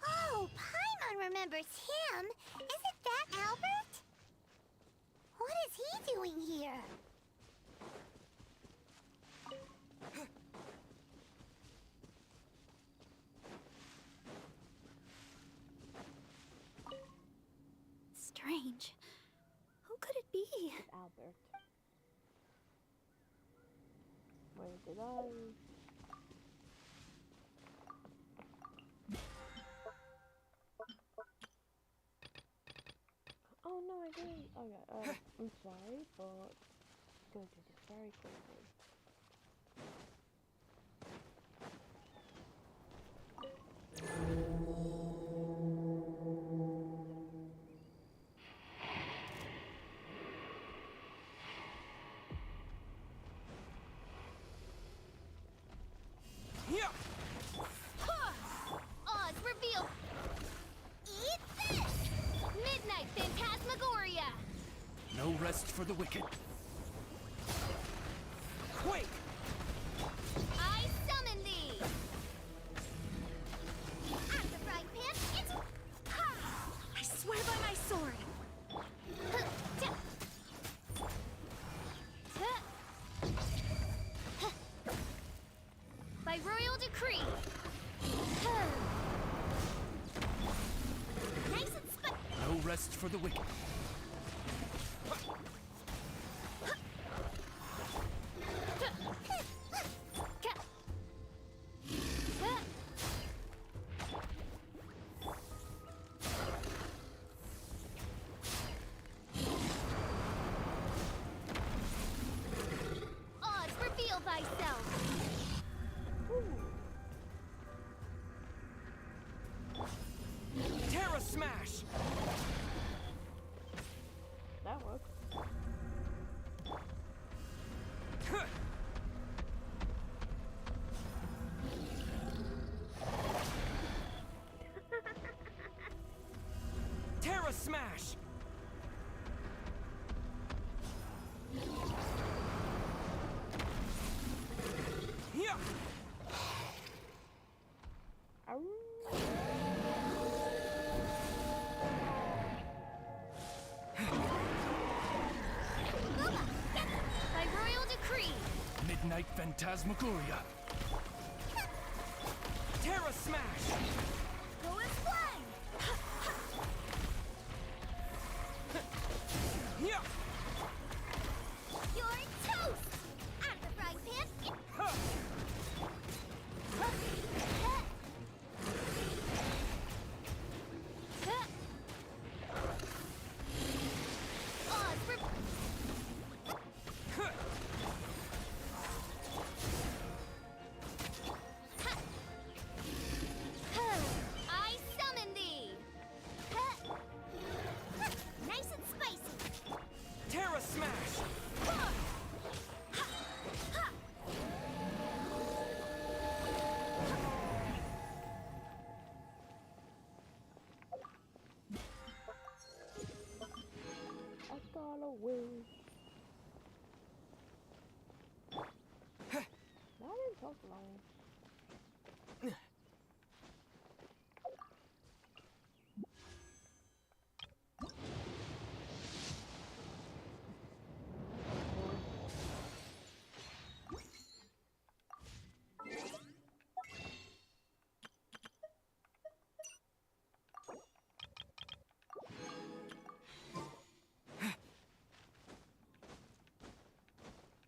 Oh, Paimon remembers him. Isn't that Albert? What is he doing here? Strange. Who could it be? It's Albert. Where did I? Oh no, I didn't. Okay, I'm sorry, but go do this very quickly. Yeah. Oz, reveal! Eat this! Midnight Phantasmagoria! No rest for the wicked. Quake! I summon thee! At the frying pan, it's... I swear by my sword. By royal decree. Nice and No rest for the wicked. Oz, reveal thyself! Terra Smash! That works. Terra Smash! Yeah! Ow. By royal decree. Midnight Phantasmagoria. Terra Smash! Go and fly! Yeah! You're toast! Out of the frying pan! I summon thee! Nice and spicy! Terra Smash! I got away. That didn't take long.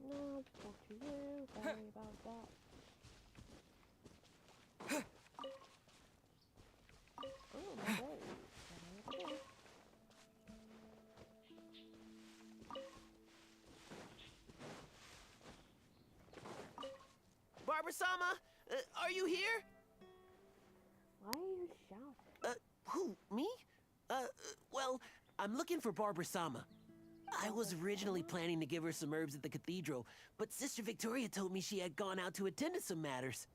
No, talk to you. Sorry about that. Oh my god. Barbara-sama, are you here? Why are you shouting? Who, me? Well, I'm looking for Barbara-sama. I was originally planning to give her some herbs at the cathedral, but Sister Victoria told me she had gone out to attend to some matters.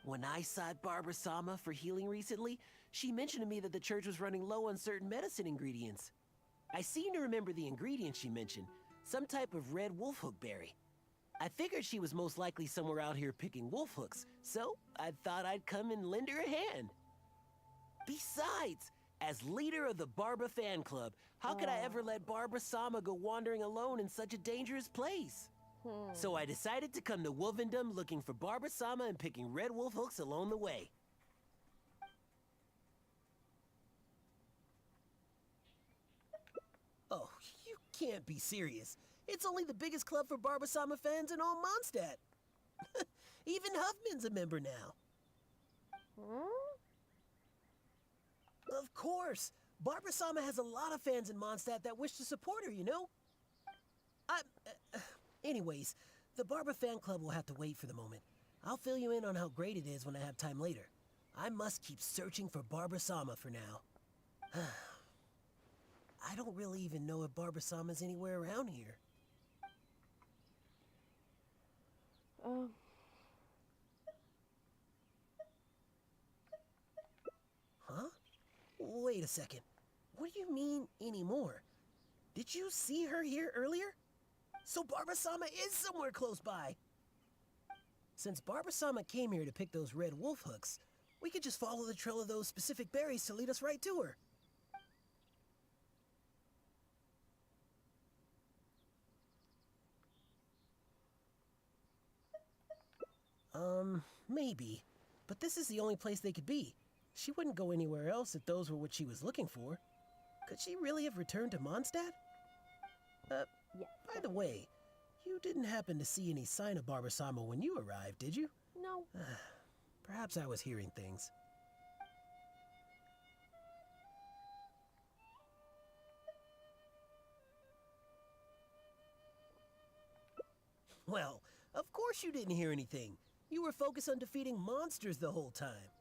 When I sought Barbara-sama for healing recently, she mentioned to me that the church was running low on certain medicine ingredients. I seem to remember the ingredients she mentioned, some type of red wolfhook berry. I figured she was most likely somewhere out here picking wolfhooks, so I thought I'd come and lend her a hand. Besides, as leader of the Barba fan club, how could I ever let Barbara-sama go wandering alone in such a dangerous place? So I decided to come to Wolvendom looking for Barbara-sama and picking red wolf hooks along the way. Oh, you can't be serious. It's only the biggest club for Barbara-sama fans in all Mondstadt. Even Huffman's a member now. Of course. Barbara-sama has a lot of fans in Mondstadt that wish to support her, you know? Anyways, the Barba fan club will have to wait for the moment. I'll fill you in on how great it is when I have time later. I must keep searching for Barbara-sama for now. I don't really even know if Barbara-sama's anywhere around here. Huh? Wait a second. What do you mean, anymore? Did you see her here earlier? So Barbara-sama is somewhere close by. Since Barbara-sama came here to pick those red wolf hooks, we could just follow the trail of those specific berries to lead us right to her. Maybe. But this is the only place they could be. She wouldn't go anywhere else if those were what she was looking for. Could she really have returned to Mondstadt? Yeah. By the way, you didn't happen to see any sign of Barbara-sama when you arrived, did you? No. Perhaps I was hearing things. Well, of course you didn't hear anything. You were focused on defeating monsters the whole time.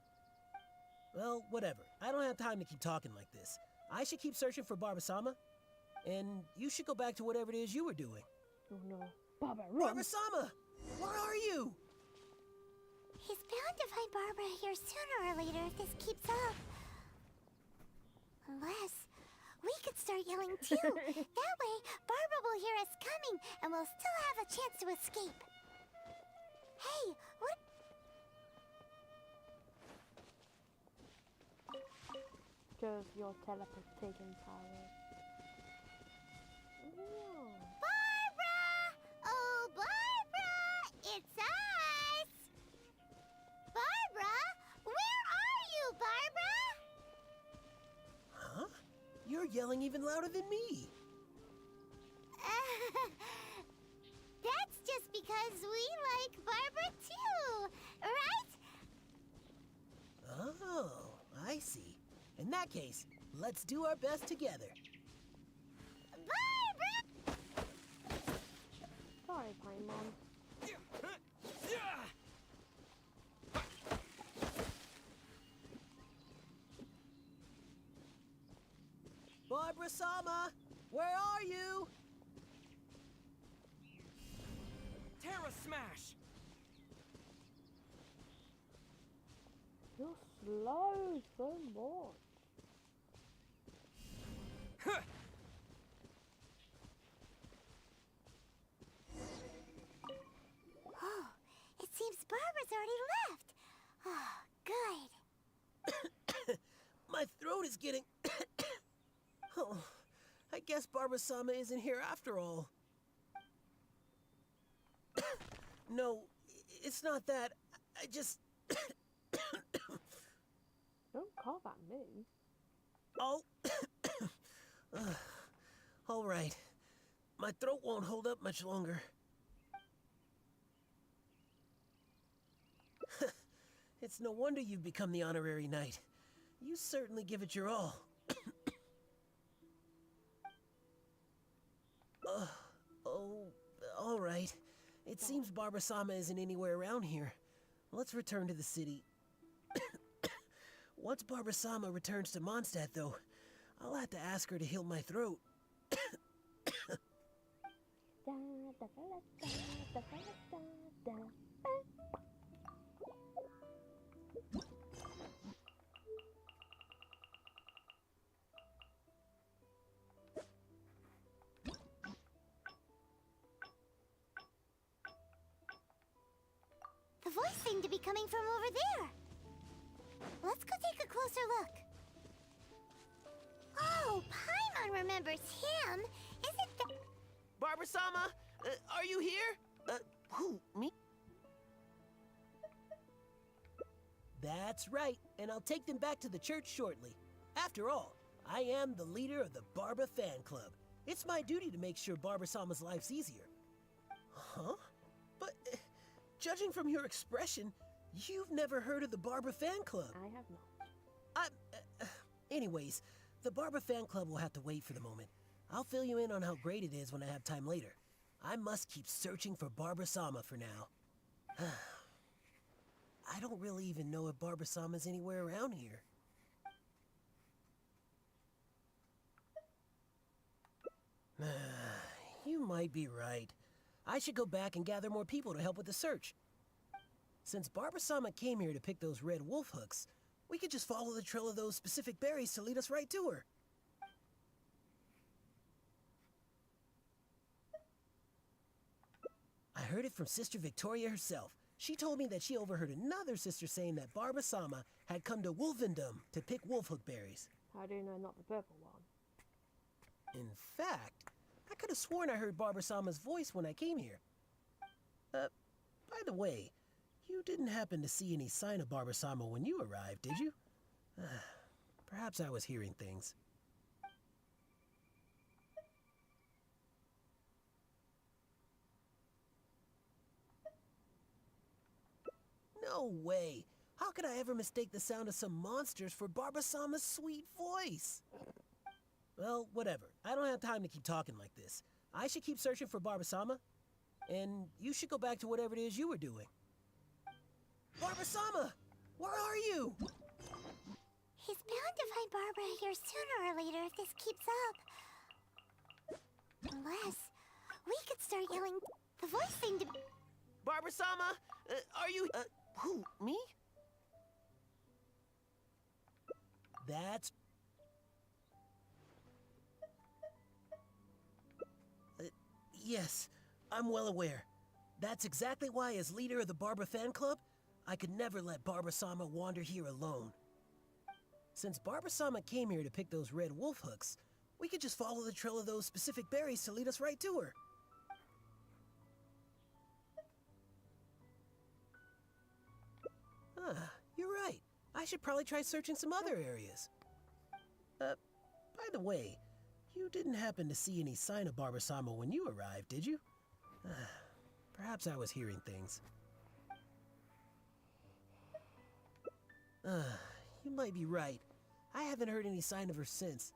Well, whatever. I don't have time to keep talking like this. I should keep searching for Barbara-sama, and you should go back to whatever it is you were doing. Oh no. Barbara, run! Barbara-sama! Where are you? He's bound to find Barbara here sooner or later if this keeps up. Unless we could start yelling too. That way, Barbara will hear us coming and we'll still have a chance to escape. Hey, what? Because your teleportation power. Yeah. Barbara! yelling even louder than me. That's just because we like Barbara too, right? Oh, I see. In that case, let's do our best together. Barbara! Sorry, Paimon. Barbara-sama, where are you? Terra Smash! You're slow so much. Oh, it seems Barbara's already left. Oh, good. My throat is getting... Oh, I guess Barbara-sama isn't here after all. No, it's not that. I just... Don't cough at me. Oh. All right. My throat won't hold up much longer. It's no wonder you've become the honorary knight. You certainly give it your all. Oh, all right. It seems Barbara-sama isn't anywhere around here. Let's return to the city. Once Barbara-sama returns to Mondstadt, though, I'll have to ask her to heal my throat. The voice seemed to be coming from over there. Let's go take a closer look. Oh, Paimon remembers him. Isn't that... Barbara-sama, are you here? Who, me? That's right, and I'll take them back to the church shortly. After all, I am the leader of the Barba fan club. It's my duty to make sure Barbara-sama's life's easier. Huh? But, judging from your expression, you've never heard of the Barba fan club. I have not. Anyways, the Barba fan club will have to wait for the moment. I'll fill you in on how great it is when I have time later. I must keep searching for Barbara-sama for now. I don't really even know if Barbara-sama's anywhere around here. You might be right. I should go back and gather more people to help with the search. Since Barbara-sama came here to pick those red wolf hooks, we could just follow the trail of those specific berries to lead us right to her. I heard it from Sister Victoria herself. She told me that she overheard another sister saying that Barbara-sama had come to Wolfendom to pick wolfhook berries. How do you know not the purple one? In fact, I could have sworn I heard Barbara-sama's voice when I came here. By the way, you didn't happen to see any sign of Barbara-sama when you arrived, did you? Perhaps I was hearing things. No way! How could I ever mistake the sound of some monsters for Barbara-sama's sweet voice? Well, whatever. I don't have time to keep talking like this. I should keep searching for Barbara-sama, and you should go back to whatever it is you were doing. Barbara-sama! Where are you? He's bound to find Barbara here sooner or later if this keeps up. Unless we could start yelling. The voice seemed to... Barbara-sama, are you... who, me? That's... yes, I'm well aware. That's exactly why, as leader of the Barba fan club, I could never let Barbara-sama wander here alone. Since Barbara-sama came here to pick those red wolf hooks, we could just follow the trail of those specific berries to lead us right to her. You're right. I should probably try searching some other areas. By the way, you didn't happen to see any sign of Barbara-sama when you arrived, did you? Perhaps I was hearing things. You might be right. I haven't heard any sign of her since.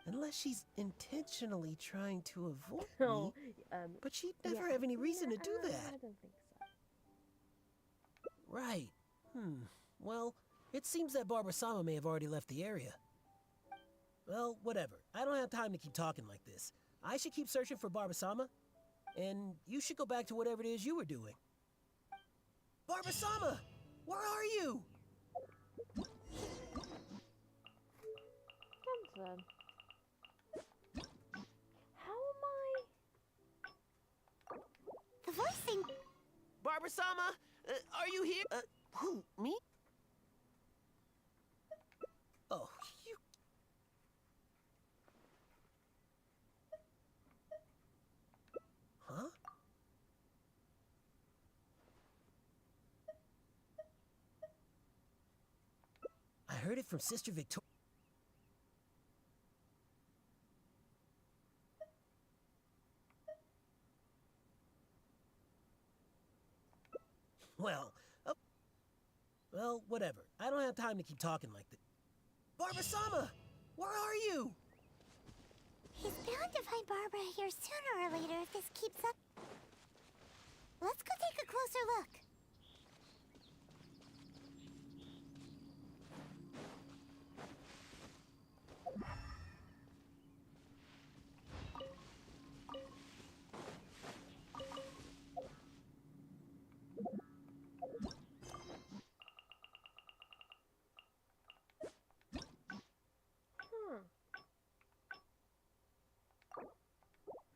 Unless she's intentionally trying to avoid Oh, me. But she'd never have any reason to do I that. don't think so. Right. Well, it seems that Barbara-sama may have already left the area. Well, whatever. I don't have time to keep talking like this. I should keep searching for Barbara-sama, and you should go back to whatever it is you were doing. Barbara-sama! Where are you? Johnson. How am I? The voice thing. Barbara-sama! Are you here? Who? Me? Oh, you... Huh? I heard it from Sister Victoria. Well, whatever. I don't have time to keep talking like this. Barbara-sama! Where are you? He's bound to find Barbara here sooner or later if this keeps up. Let's go take a closer look.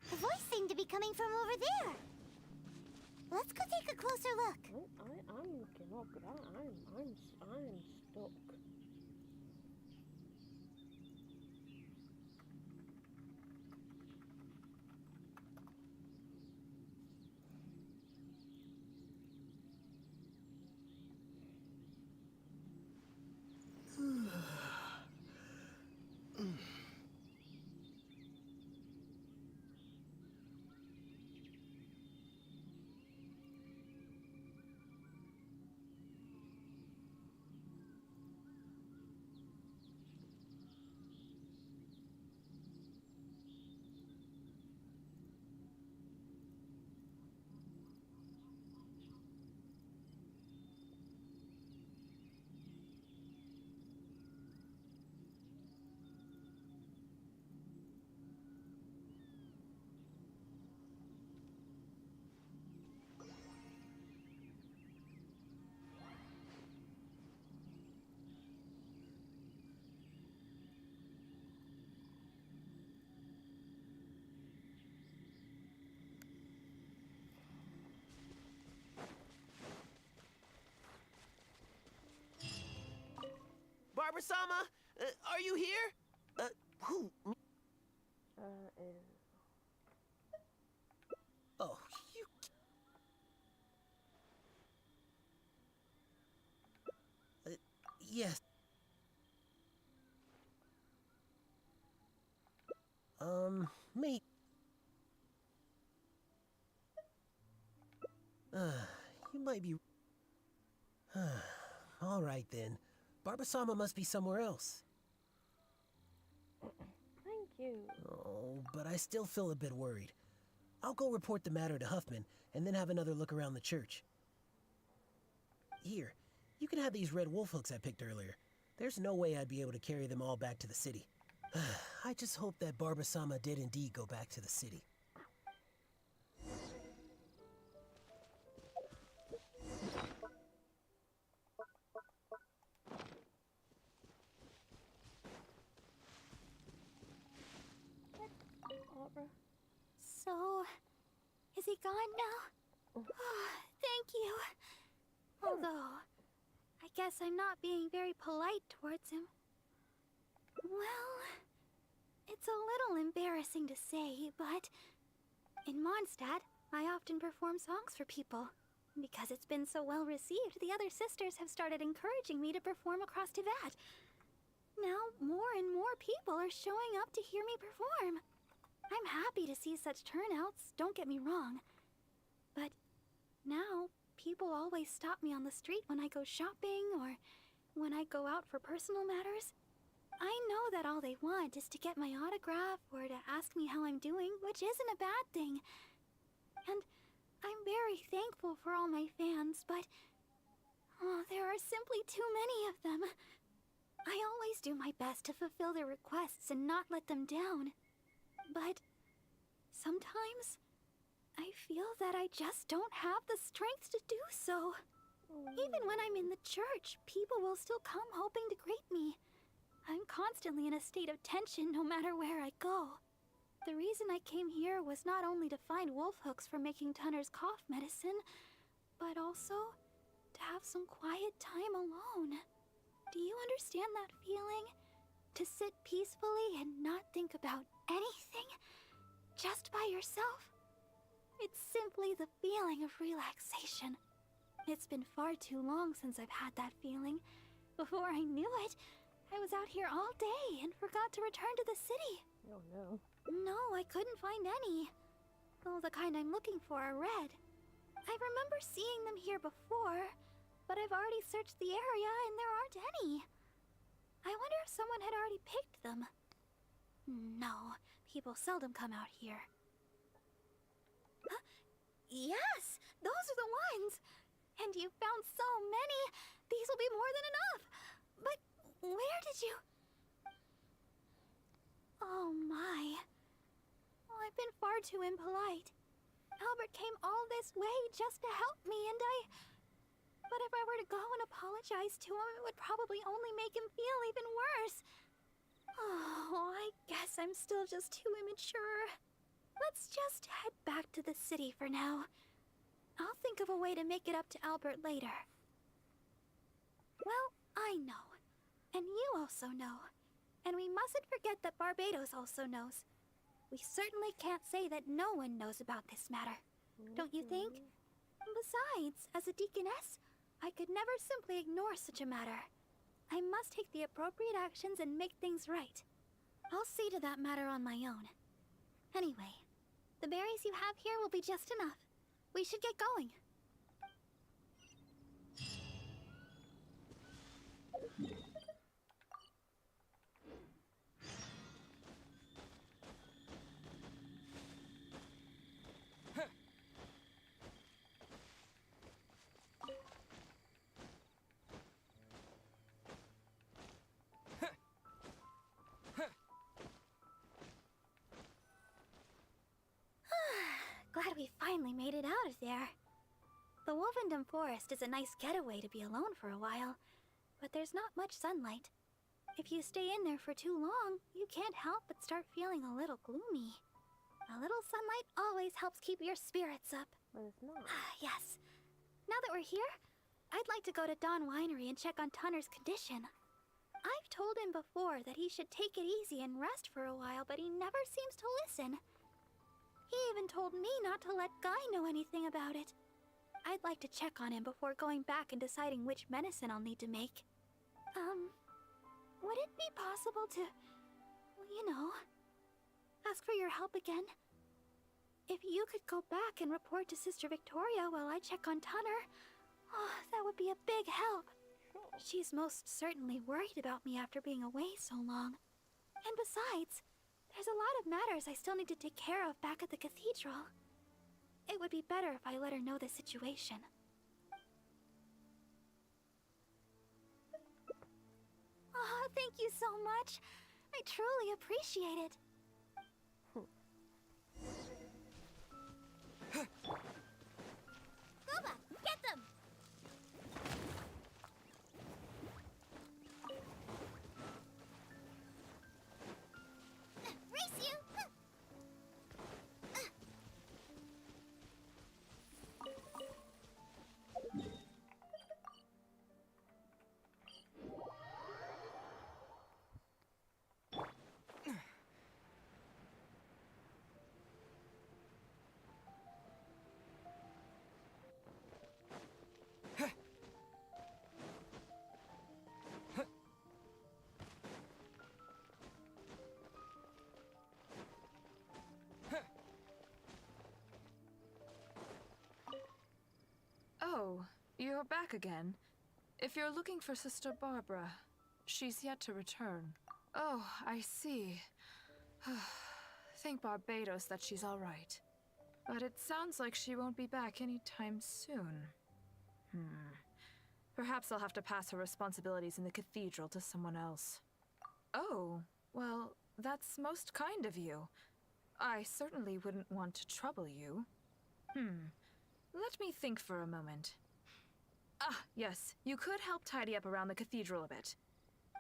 The voice seemed to be coming from over there. Let's go take a closer look. I'm looking up, but I'm stuck. Barbara-sama! Are you here? Who? Me? Oh, you... yes. Mate. You might be... All right, then. Barbara-sama must be somewhere else. Thank you. Oh, but I still feel a bit worried. I'll go report the matter to Huffman, and then have another look around the church. Here, you can have these red wolf hooks I picked earlier. There's no way I'd be able to carry them all back to the city. I just hope that Barbara-sama did indeed go back to the city. So, is he gone now? Oh, thank you. Although, I guess I'm not being very polite towards him. Well, it's a little embarrassing to say, but in Mondstadt, I often perform songs for people. Because it's been so well received, the other sisters have started encouraging me to perform across Tivat. Now more and more people are showing up to hear me perform. I'm happy to see such turnouts, don't get me wrong. But now, people always stop me on the street when I go shopping or when I go out for personal matters. I know that all they want is to get my autograph or to ask me how I'm doing, which isn't a bad thing. And I'm very thankful for all my fans, but there are simply too many of them. I always do my best to fulfill their requests and not let them down. But sometimes I feel that I just don't have the strength to do so. Even when I'm in the church, people will still come hoping to greet me. I'm constantly in a state of tension no matter where I go. The reason I came here was not only to find wolf hooks for making Tunner's cough medicine, but also to have some quiet time alone. Do you understand that feeling? To sit peacefully and not think about anything? Just by yourself? It's simply the feeling of relaxation. It's been far too long since I've had that feeling. Before I knew it, I was out here all day and forgot to return to the city. Oh no. No, I couldn't find any. Well, the kind I'm looking for are red. I remember seeing them here before, but I've already searched the area and there aren't any. I wonder if someone had already picked them. No, people seldom come out here. Huh? Yes, those are the ones! And you found so many! These will be more than enough! But where did you... Oh my. Well, I've been far too impolite. Albert came all this way just to help me, and But if I were to go and apologize to him, it would probably only make him feel even worse. Oh, I guess I'm still just too immature. Let's just head back to the city for now. I'll think of a way to make it up to Albert later. Well, I know. And you also know. And we mustn't forget that Barbados also knows. We certainly can't say that no one knows about this matter. Don't you think? Besides, as a deaconess, I could never simply ignore such a matter. I must take the appropriate actions and make things right. I'll see to that matter on my own. Anyway, the berries you have here will be just enough. We should get going. Glad we finally made it out of there. The Wolvendom Forest is a nice getaway to be alone for a while, but there's not much sunlight. If you stay in there for too long, you can't help but start feeling a little gloomy. A little sunlight always helps keep your spirits up. But it's not. Yes. Now that we're here, I'd like to go to Dawn Winery and check on Tunner's condition. I've told him before that he should take it easy and rest for a while, but he never seems to listen. He even told me not to let Guy know anything about it. I'd like to check on him before going back and deciding which medicine I'll need to make. Would it be possible to, ask for your help again? If you could go back and report to Sister Victoria while I check on Tunner, that would be a big help. She's most certainly worried about me after being away so long. And besides, there's a lot of matters I still need to take care of back at the cathedral. It would be better if I let her know the situation. Oh, thank you so much. I truly appreciate it. Booba, get them! Race you! You're back again. If you're looking for Sister Barbara, she's yet to return. Oh, I see. Thank Barbados that she's all right. But it sounds like she won't be back anytime soon. Perhaps I'll have to pass her responsibilities in the cathedral to someone else. Oh, well, that's most kind of you. I certainly wouldn't want to trouble you. Let me think for a moment. Ah, yes, you could help tidy up around the cathedral a bit.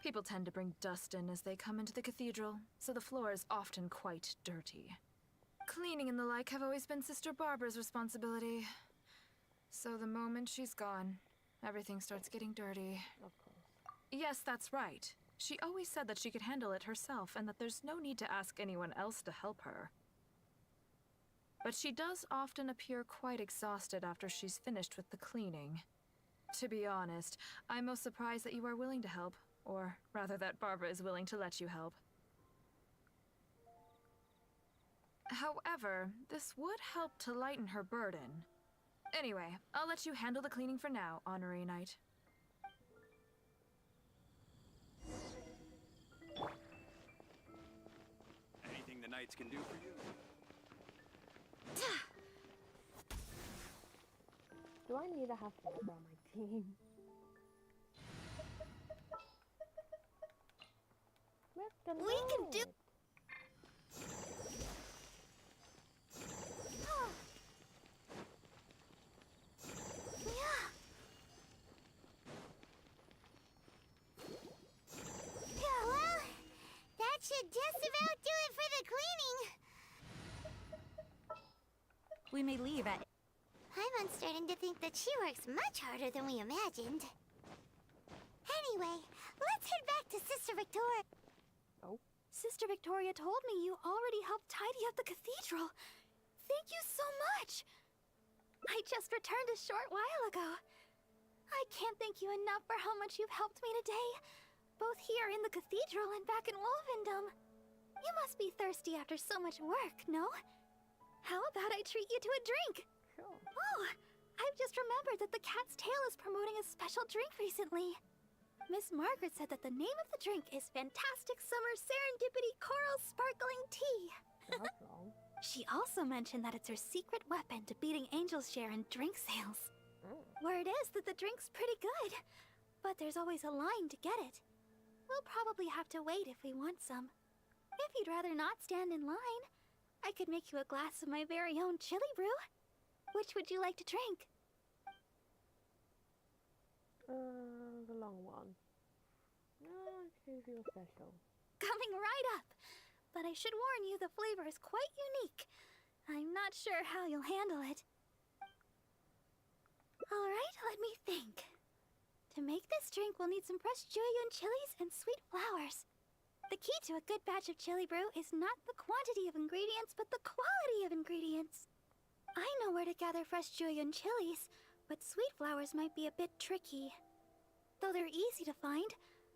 People tend to bring dust in as they come into the cathedral, so the floor is often quite dirty. Cleaning and the like have always been Sister Barbara's responsibility. So the moment she's gone, everything starts getting dirty. Of course. Yes, that's right. She always said that she could handle it herself and that there's no need to ask anyone else to help her. But she does often appear quite exhausted after she's finished with the cleaning. To be honest, I'm most surprised that you are willing to help, or rather that Barbara is willing to let you help. However, this would help to lighten her burden. Anyway, I'll let you handle the cleaning for now, Honorary Knight. Anything the knights can do for you? Do I need to have Barbara on my team? We can do. Oh. Yeah. Yeah, well, that should just about do it for the cleaning. We may leave at. I'm starting to think that she works much harder than we imagined. Anyway, let's head back to Sister Victoria. Oh? Sister Victoria told me you already helped tidy up the cathedral. Thank you so much. I just returned a short while ago. I can't thank you enough for how much you've helped me today, both here in the cathedral and back in Wolvendom. You must be thirsty after so much work, no? How about I treat you to a drink? Sure. Oh, I've just remembered that the Cat's Tail is promoting a special drink recently. Miss Margaret said that the name of the drink is Fantastic Summer Serendipity Coral Sparkling Tea. That's wrong. She also mentioned that it's her secret weapon to beating Angel's share in drink sales. Word is that the drink's pretty good, but there's always a line to get it. We'll probably have to wait if we want some. If you'd rather not stand in line, I could make you a glass of my very own chili brew. Which would you like to drink? The long one. No, choose your special. Coming right up. But I should warn you, the flavor is quite unique. I'm not sure how you'll handle it. Alright, let me think. To make this drink, we'll need some fresh Julian chilies and sweet flowers. The key to a good batch of chili brew is not the quantity of ingredients, but the quality of ingredients. I know where to gather fresh Julian chilies, but sweet flowers might be a bit tricky. Though they're easy to find,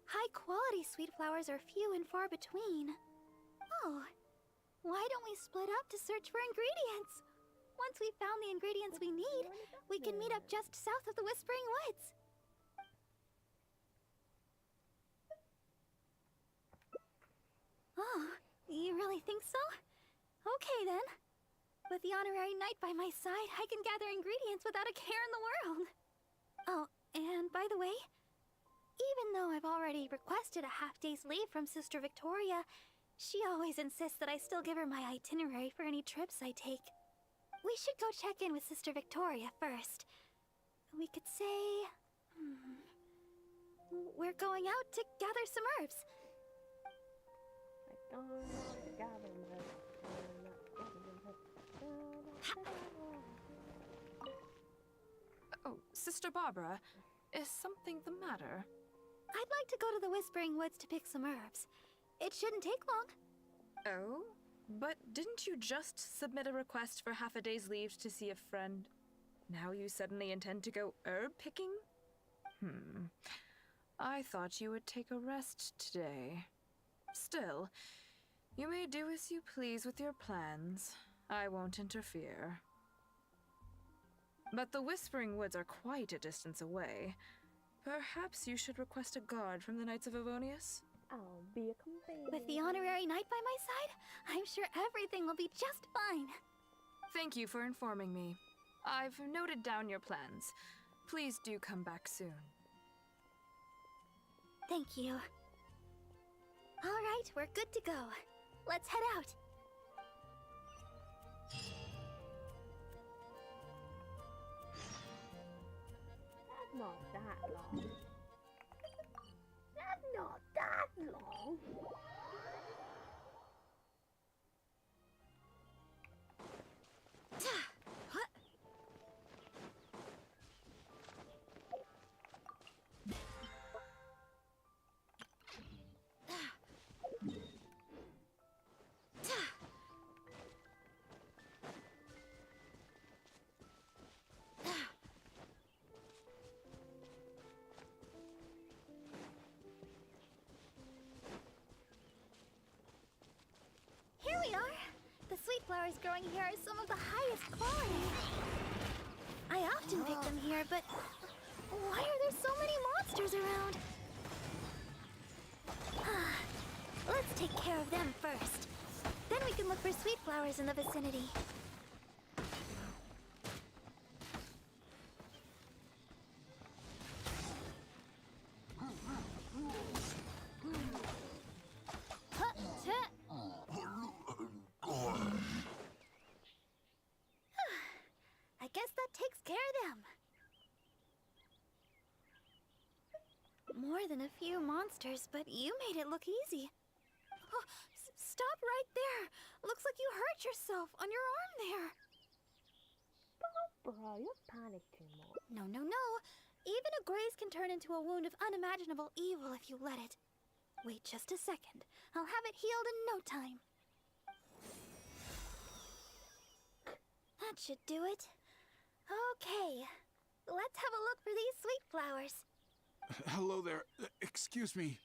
high-quality sweet flowers are few and far between. Oh, why don't we split up to search for ingredients? Once we've found the ingredients we need, we can meet up just south of the Whispering Woods. Oh, you really think so? Okay then. With the Honorary Knight by my side, I can gather ingredients without a care in the world. Oh, and by the way, even though I've already requested a half-day's leave from Sister Victoria, she always insists that I still give her my itinerary for any trips I take. We should go check in with Sister Victoria first. We could say... we're going out to gather some herbs. I don't want to gather them. Oh, Sister Barbara, is something the matter? I'd like to go to the Whispering Woods to pick some herbs. It shouldn't take long. Oh? But didn't you just submit a request for half a day's leave to see a friend? Now you suddenly intend to go herb picking? I thought you would take a rest today. Still, you may do as you please with your plans. I won't interfere. But the Whispering Woods are quite a distance away. Perhaps you should request a guard from the Knights of Avonius? I'll be a companion. With the honorary knight by my side, I'm sure everything will be just fine. Thank you for informing me. I've noted down your plans. Please do come back soon. Thank you. All right, we're good to go. Let's head out. That's not that long. That's not that long. Here we are. The sweet flowers growing here are some of the highest quality. I often pick them here, but why are there so many monsters around? Let's take care of them first. Then we can look for sweet flowers in the vicinity. I guess that takes care of them. More than a few monsters, but you made it look easy. Oh, stop right there. Looks like you hurt yourself on your arm there. Bro, you panic too much. No, no, no. Even a graze can turn into a wound of unimaginable evil if you let it. Wait just a second. I'll have it healed in no time. That should do it. Okay. Let's have a look for these sweet flowers. Hello there. Excuse me,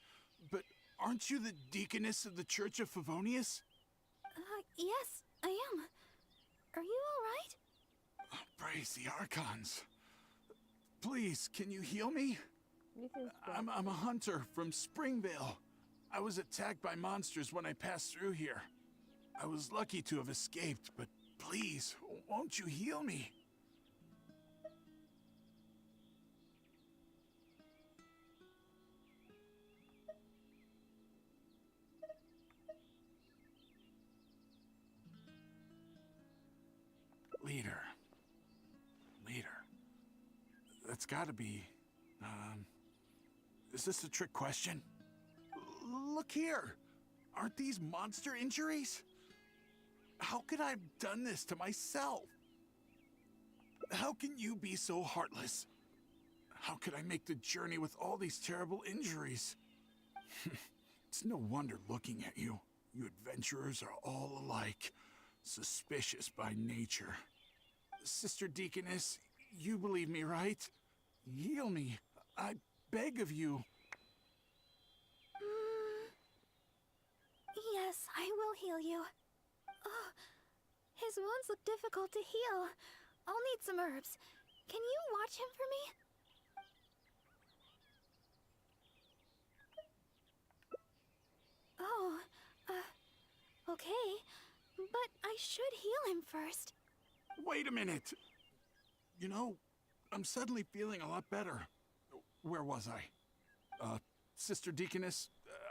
but aren't you the deaconess of the Church of Favonius? Yes, I am. Are you all right? Praise the Archons. Please, can you heal me? I'm a hunter from Springvale. I was attacked by monsters when I passed through here. I was lucky to have escaped, but please, won't you heal me? Leader. That's gotta be, is this a trick question? Look here! Aren't these monster injuries? How could I have done this to myself? How can you be so heartless? How could I make the journey with all these terrible injuries? It's no wonder looking at you. You adventurers are all alike, suspicious by nature. Sister Deaconess, you believe me, right? Heal me. I beg of you. Yes, I will heal you. Oh, his wounds look difficult to heal. I'll need some herbs. Can you watch him for me? Oh, okay. But I should heal him first. Wait a minute. You know, I'm suddenly feeling a lot better. Where was I? Sister Deaconess,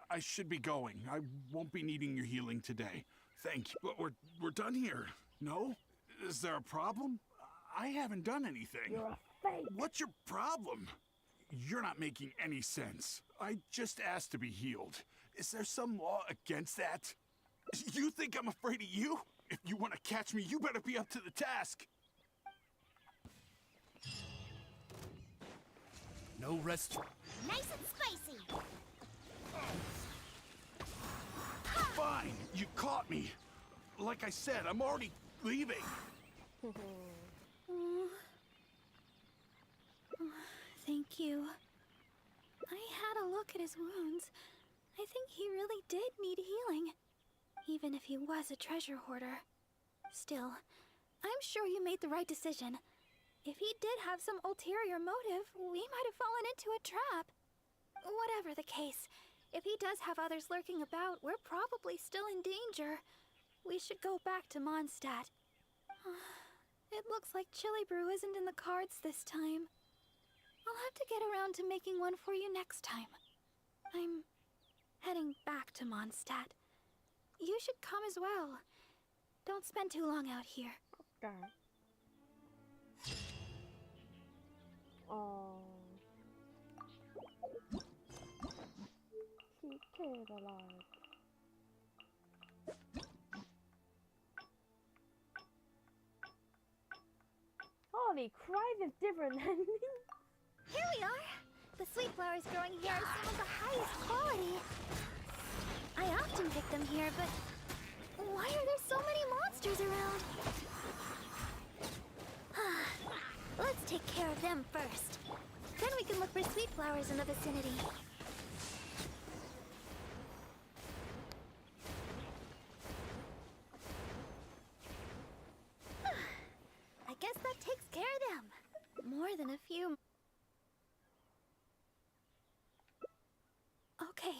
I should be going. I won't be needing your healing today. Thank you. But we're done here. No? Is there a problem? I haven't done anything. You're a fake. What's your problem? You're not making any sense. I just asked to be healed. Is there some law against that? You think I'm afraid of you? If you want to catch me, you better be up to the task. No rest. Nice and spicy. Fine, you caught me. Like I said, I'm already leaving. Thank you. I had a look at his wounds. I think he really did need healing. Even if he was a treasure hoarder. Still, I'm sure you made the right decision. If he did have some ulterior motive, we might have fallen into a trap. Whatever the case, if he does have others lurking about, we're probably still in danger. We should go back to Mondstadt. It looks like chili brew isn't in the cards this time. I'll have to get around to making one for you next time. I'm heading back to Mondstadt. You should come as well. Don't spend too long out here. Okay. Oh. Keep kid alive. Holy Christ, it's different than me. Here we are! The sweet flowers growing here are some of the highest quality. I often pick them here, but why are there so many monsters around? Let's take care of them first. Then we can look for sweet flowers in the vicinity. I guess that takes care of them. More than a few. Okay.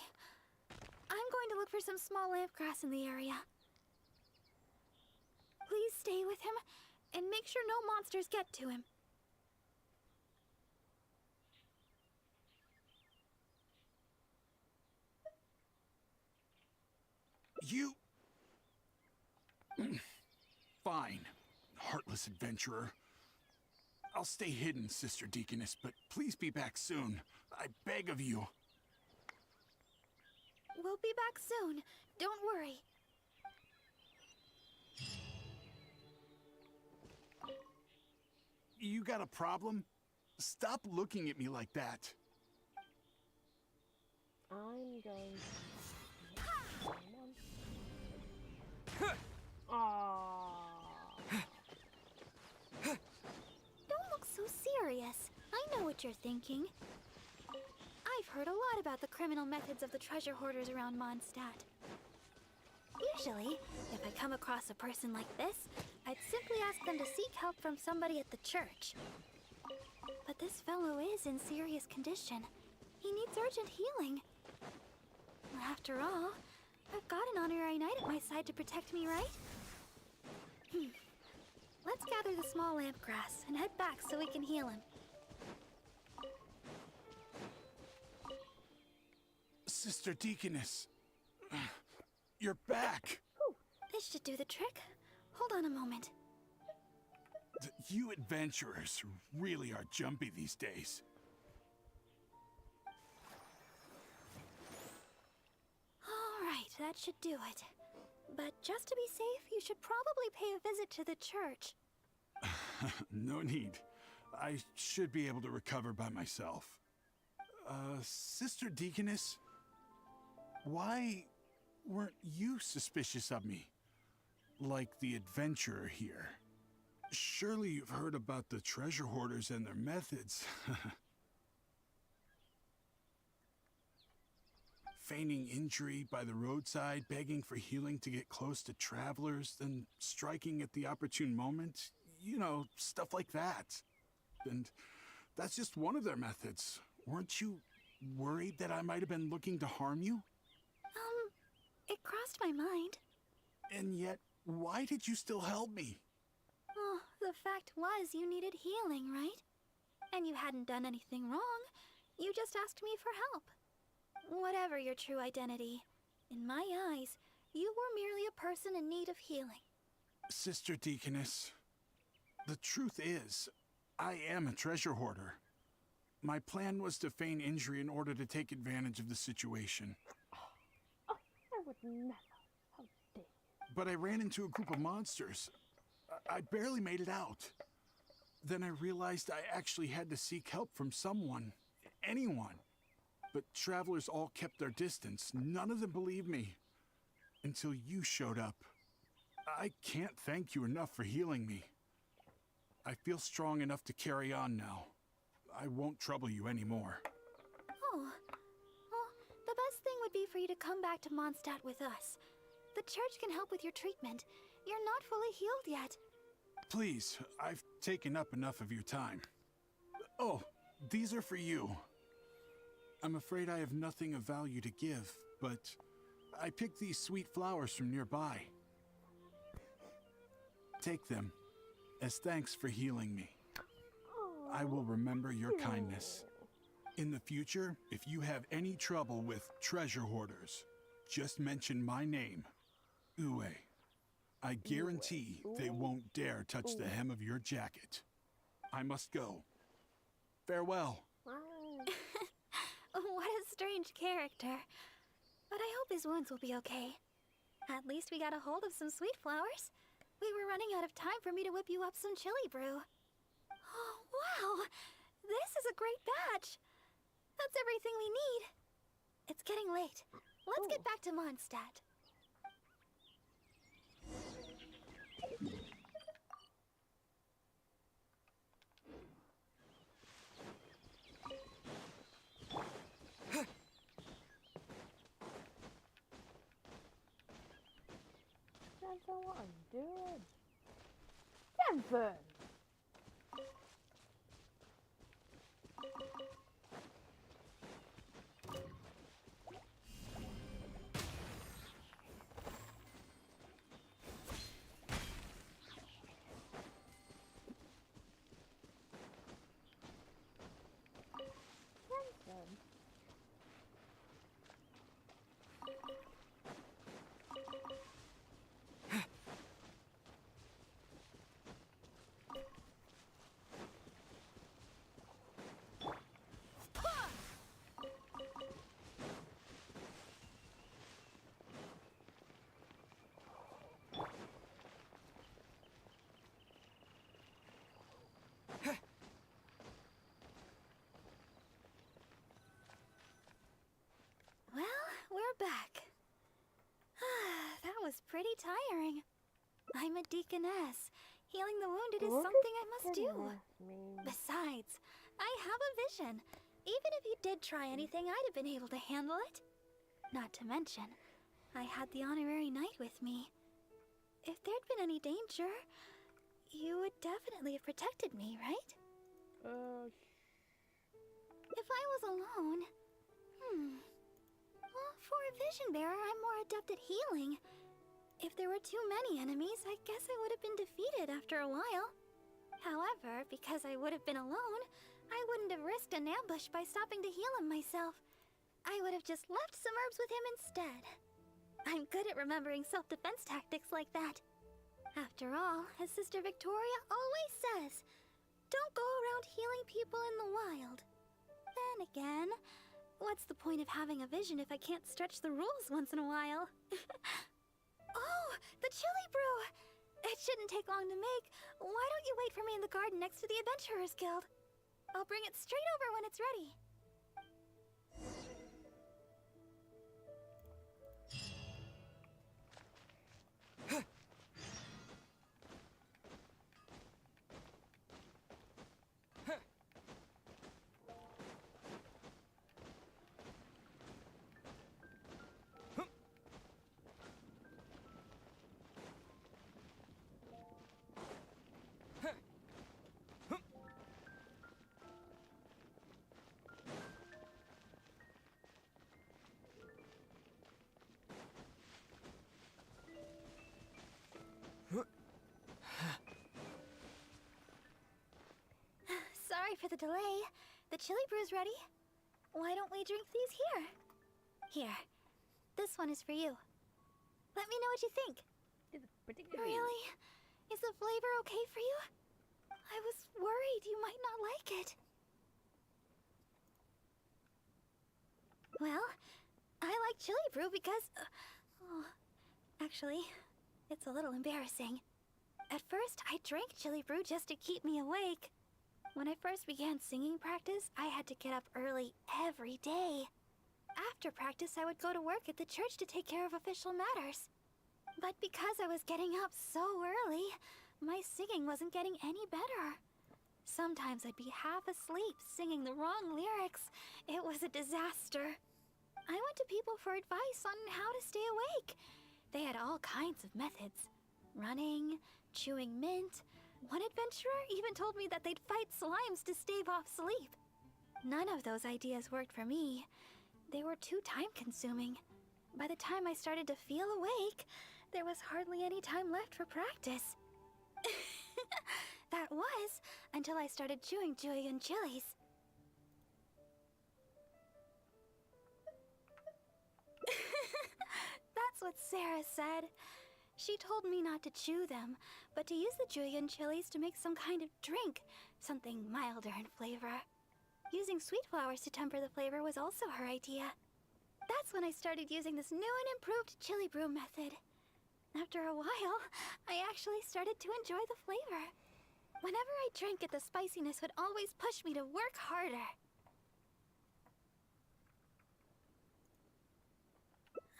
I'm going to look for some small lamp grass in the area. Please stay with him and make sure no monsters get to him. You... Fine, heartless adventurer. I'll stay hidden, Sister Deaconess, but please be back soon. I beg of you. We'll be back soon. Don't worry. You got a problem? Stop looking at me like that. I'm going. Aww. Don't look so serious. I know what you're thinking. I've heard a lot about the criminal methods of the treasure hoarders around Mondstadt. Usually, if I come across a person like this, I'd simply ask them to seek help from somebody at the church. But this fellow is in serious condition. He needs urgent healing. After all, I've got an honorary knight at my side to protect me, right? Let's gather the small lamp grass and head back so we can heal him. Sister Deaconess, you're back. This should do the trick. Hold on a moment. You adventurers really are jumpy these days. All right, that should do it. But just to be safe, you should probably pay a visit to the church. No need. I should be able to recover by myself. Sister Deaconess, why weren't you suspicious of me? Like the adventurer here. Surely you've heard about the treasure hoarders and their methods. Feigning injury by the roadside, begging for healing to get close to travelers, then striking at the opportune moment. You know, stuff like that. And that's just one of their methods. Weren't you worried that I might have been looking to harm you? It crossed my mind. And yet, why did you still help me? Oh, the fact was you needed healing, right? And you hadn't done anything wrong. You just asked me for help. Whatever your true identity, in my eyes, you were merely a person in need of healing. Sister Deaconess, the truth is, I am a treasure hoarder. My plan was to feign injury in order to take advantage of the situation. I would never. How dare you. But I ran into a group of monsters. I barely made it out. Then I realized I actually had to seek help from someone. Anyone. But travelers all kept their distance. None of them believed me. Until you showed up. I can't thank you enough for healing me. I feel strong enough to carry on now. I won't trouble you anymore. Oh, well, the best thing would be for you to come back to Mondstadt with us. The church can help with your treatment. You're not fully healed yet. Please, I've taken up enough of your time. Oh, these are for you. I'm afraid I have nothing of value to give, but I picked these sweet flowers from nearby. Take them as thanks for healing me. I will remember your kindness. In the future, if you have any trouble with treasure hoarders, just mention my name, Ue. I guarantee they won't dare touch the hem of your jacket. I must go. Farewell. What a strange character. But I hope his wounds will be okay. At least we got a hold of some sweet flowers. We were running out of time for me to whip you up some chili brew. Oh, wow! This is a great batch! That's everything we need. It's getting late. Let's get back to Mondstadt. That's not what I'm doing. Denver! Well, we're back. That was pretty tiring. I'm a deaconess. Healing the wounded is something I must do. Besides, I have a vision. Even if you did try anything, I'd have been able to handle it. Not to mention, I had the honorary knight with me. If there'd been any danger, you would definitely have protected me, right? If I was alone... Well, for a vision bearer, I'm more adept at healing. If there were too many enemies, I guess I would have been defeated after a while. However, because I would have been alone, I wouldn't have risked an ambush by stopping to heal him myself. I would have just left some herbs with him instead. I'm good at remembering self-defense tactics like that. After all, as Sister Victoria always says, don't go around healing people in the wild. Then again, what's the point of having a vision if I can't stretch the rules once in a while? Oh, the chili brew! It shouldn't take long to make. Why don't you wait for me in the garden next to the Adventurers Guild? I'll bring it straight over when it's ready. Sorry for the delay. The chili brew's ready. Why don't we drink these here? Here. This one is for you. Let me know what you think. Really? Is the flavor okay for you? I was worried you might not like it. Well, I like chili brew because... actually, it's a little embarrassing. At first, I drank chili brew just to keep me awake. When I first began singing practice, I had to get up early every day. After practice, I would go to work at the church to take care of official matters. But because I was getting up so early, my singing wasn't getting any better. Sometimes I'd be half asleep singing the wrong lyrics. It was a disaster. I went to people for advice on how to stay awake. They had all kinds of methods. Running, chewing mint, One adventurer even told me that they'd fight slimes to stave off sleep. None of those ideas worked for me. They were too time-consuming. By the time I started to feel awake, there was hardly any time left for practice. That was until I started chewing julienne chilies. That's what Sarah said. She told me not to chew them, but to use the julienne chilies to make some kind of drink, something milder in flavor. Using sweet flowers to temper the flavor was also her idea. That's when I started using this new and improved chili brew method. After a while, I actually started to enjoy the flavor. Whenever I drank it, the spiciness would always push me to work harder.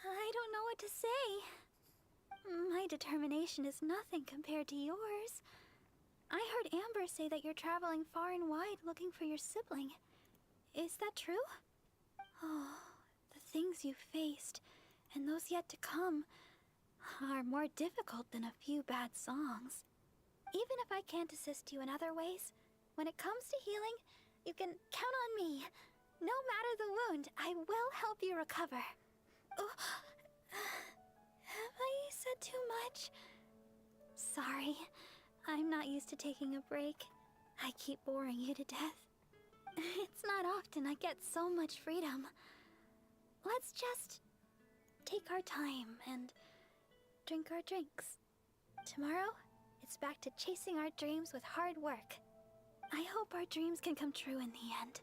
I don't know what to say. My determination is nothing compared to yours. I heard Amber say that you're traveling far and wide looking for your sibling. Is that true? Oh, the things you faced, and those yet to come, are more difficult than a few bad songs. Even if I can't assist you in other ways, when it comes to healing, you can count on me. No matter the wound, I will help you recover. Oh, have I said too much? Sorry, I'm not used to taking a break. I keep boring you to death. It's not often I get so much freedom. Let's just take our time and drink our drinks. Tomorrow, it's back to chasing our dreams with hard work. I hope our dreams can come true in the end.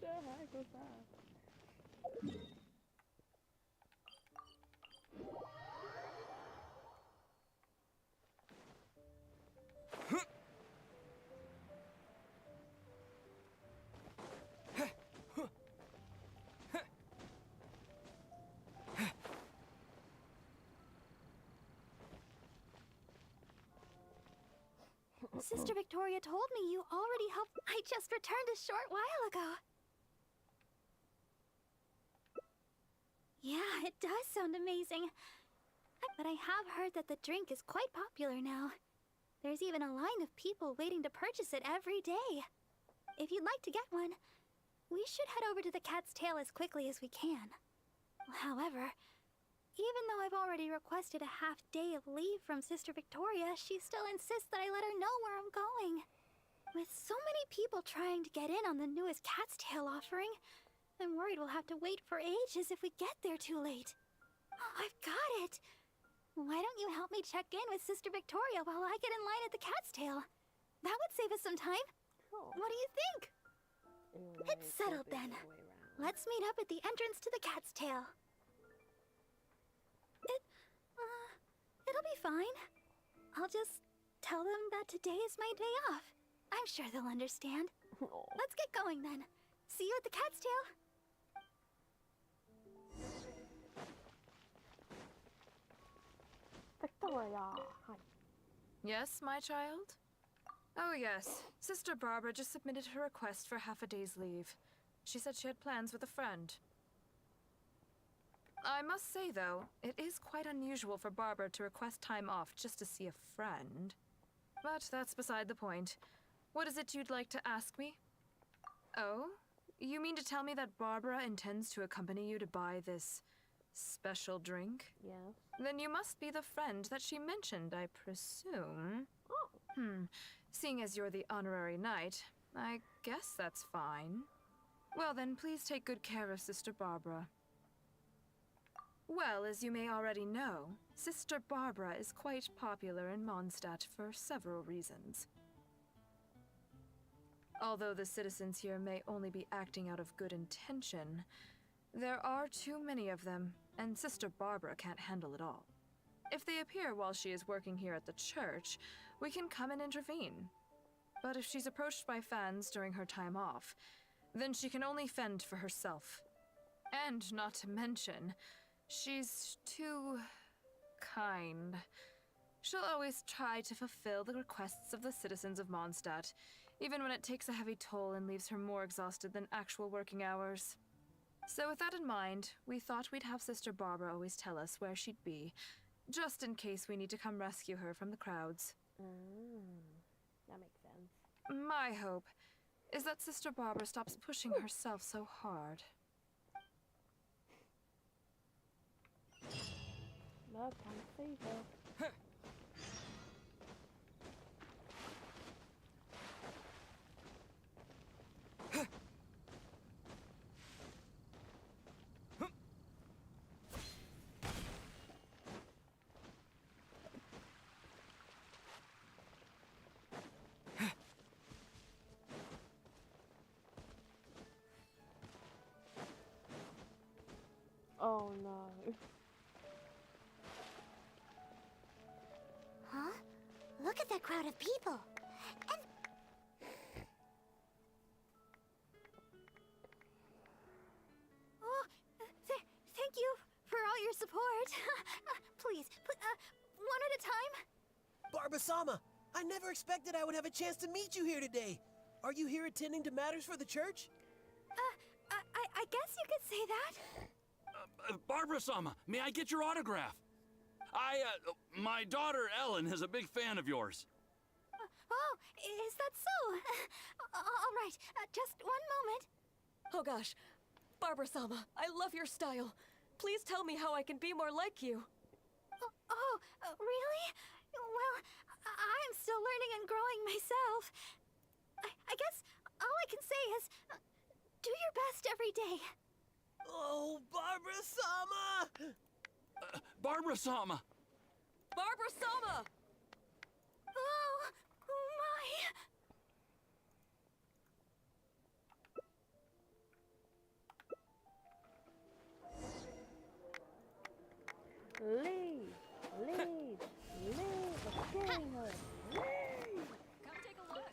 What the heck was that? Sister Victoria told me you already helped. I just returned a short while ago. Yeah, it does sound amazing. But I have heard that the drink is quite popular now. There's even a line of people waiting to purchase it every day. If you'd like to get one, we should head over to the Cat's Tail as quickly as we can. However, even though I've already requested a half-day of leave from Sister Victoria, she still insists that I let her know where I'm going. With so many people trying to get in on the newest Cat's Tail offering, I'm worried we'll have to wait for ages if we get there too late. Oh, I've got it! Why don't you help me check in with Sister Victoria while I get in line at the Cat's Tail? That would save us some time. Sure. What do you think? It's settled then. Let's meet up at the entrance to the Cat's Tail. It'll be fine. I'll just tell them that today is my day off. I'm sure they'll understand. Let's get going then. See you at the Cat's Tail. Victoria, hi. Yes, my child? Oh yes, Sister Barbara just submitted her request for half a day's leave. She said she had plans with a friend. I must say, though, it is quite unusual for Barbara to request time off just to see a friend. But that's beside the point. What is it you'd like to ask me? Oh? You mean to tell me that Barbara intends to accompany you to buy this Special drink? Yes. Then you must be the friend that she mentioned, I presume. Oh. Seeing as you're the honorary knight, I guess that's fine. Well then, please take good care of Sister Barbara. Well, as you may already know, Sister Barbara is quite popular in Mondstadt for several reasons. Although the citizens here may only be acting out of good intention, there are too many of them, and Sister Barbara can't handle it all. If they appear while she is working here at the church, we can come and intervene. But if she's approached by fans during her time off, then she can only fend for herself. And not to mention, she's too kind. She'll always try to fulfill the requests of the citizens of Mondstadt, even when it takes a heavy toll and leaves her more exhausted than actual working hours. So with that in mind, we thought we'd have Sister Barbara always tell us where she'd be, just in case we need to come rescue her from the crowds. That makes sense. My hope is that Sister Barbara stops pushing herself so hard. No, can't save her. Oh no. Huh? Look at that crowd of people. And oh, thank you for all your support. Please, one at a time. Barbara-sama, I never expected I would have a chance to meet you here today. Are you here attending to matters for the church? I guess you could say that. Barbara-sama, may I get your autograph? My daughter Ellen is a big fan of yours. Oh, is that so? All right, just one moment. Oh gosh, Barbara-sama, I love your style. Please tell me how I can be more like you. Really? Well, I'm still learning and growing myself. I guess all I can say is, do your best every day. Oh, Barbara-sama! Barbara-sama! Barbara-sama! Oh, my. Leave! I'm getting her. Leave! Come take a look.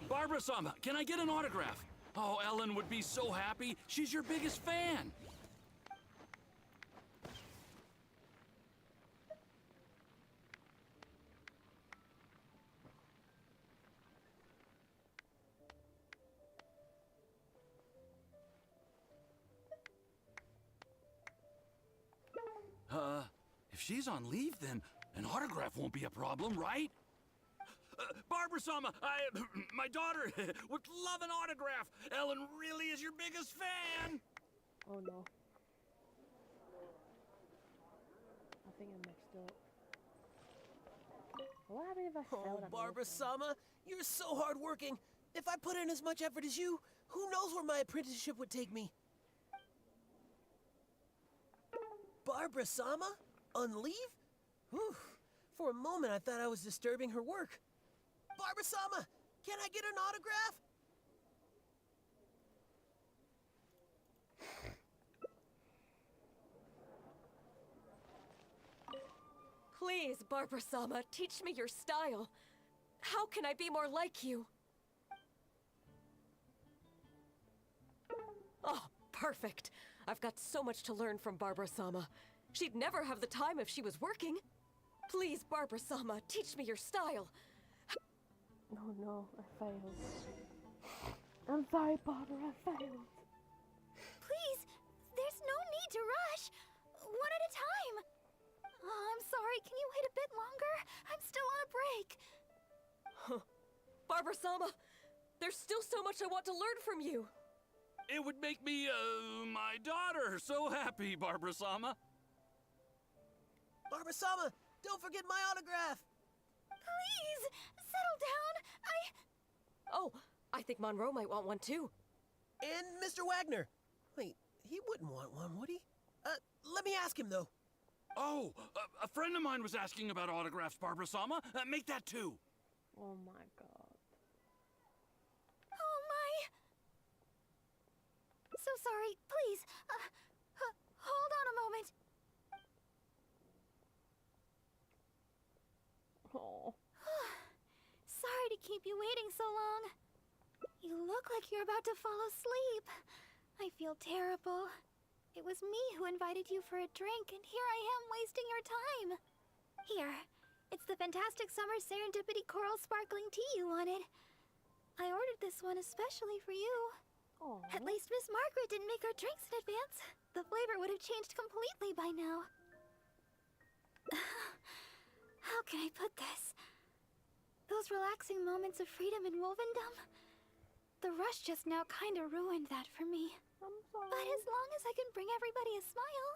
Barbara-sama, can I get an autograph? Oh, Ellen would be so happy. She's your biggest fan. If she's on leave, then an autograph won't be a problem, right? Barbara-sama, my daughter would love an autograph. Ellen really is your biggest fan. Oh no. I think I mixed up. What happened if I spelled that? Barbara-sama, you're so hardworking. If I put in as much effort as you, who knows where my apprenticeship would take me? Barbara-sama? On leave? Whew. For a moment, I thought I was disturbing her work. Barbara-sama, can I get an autograph? Please, Barbara-sama, teach me your style. How can I be more like you? Oh, perfect. I've got so much to learn from Barbara-sama. She'd never have the time if she was working. Please, Barbara-sama, teach me your style. Oh no, I failed. I'm sorry, Barbara, I failed. Please, there's no need to rush. One at a time. Oh, I'm sorry, can you wait a bit longer? I'm still on a break. Barbara-sama, there's still so much I want to learn from you. It would make me, my daughter so happy, Barbara-sama. Barbara-sama, don't forget my autograph! Please, settle down. Oh, I think Monroe might want one too. And Mr. Wagner. Wait, he wouldn't want one, would he? Let me ask him, though. Oh, a friend of mine was asking about autographs, Barbara-sama. Make that too. Oh my god. Oh my. So sorry. Please, hold on a moment. Oh. Sorry to keep you waiting so long. You look like you're about to fall asleep. I feel terrible. It was me who invited you for a drink, and here I am wasting your time. Here, it's the fantastic summer serendipity coral sparkling tea you wanted. I ordered this one especially for you. Oh. At least Miss Margaret didn't make our drinks in advance. The flavor would have changed completely by now. How can I put this? Those relaxing moments of freedom in Wolvendom? The rush just now kinda ruined that for me. I'm sorry. But as long as I can bring everybody a smile...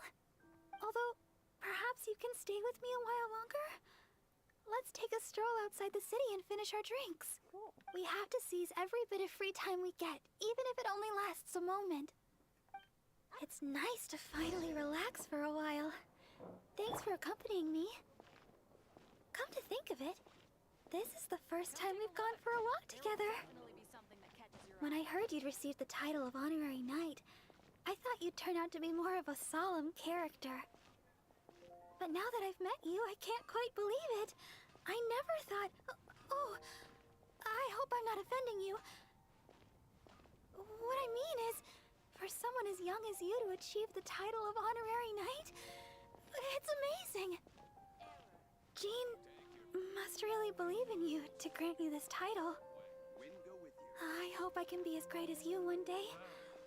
Although, perhaps you can stay with me a while longer? Let's take a stroll outside the city and finish our drinks. Cool. We have to seize every bit of free time we get, even if it only lasts a moment. It's nice to finally relax for a while. Thanks for accompanying me. Come to think of it, this is the first time we've gone for a walk together. When I heard you'd received the title of Honorary Knight, I thought you'd turn out to be more of a solemn character. But now that I've met you, I can't quite believe it. I never thought... Oh, I hope I'm not offending you. What I mean is, for someone as young as you to achieve the title of Honorary Knight, it's amazing. Jean must really believe in you to grant you this title. I hope I can be as great as you one day,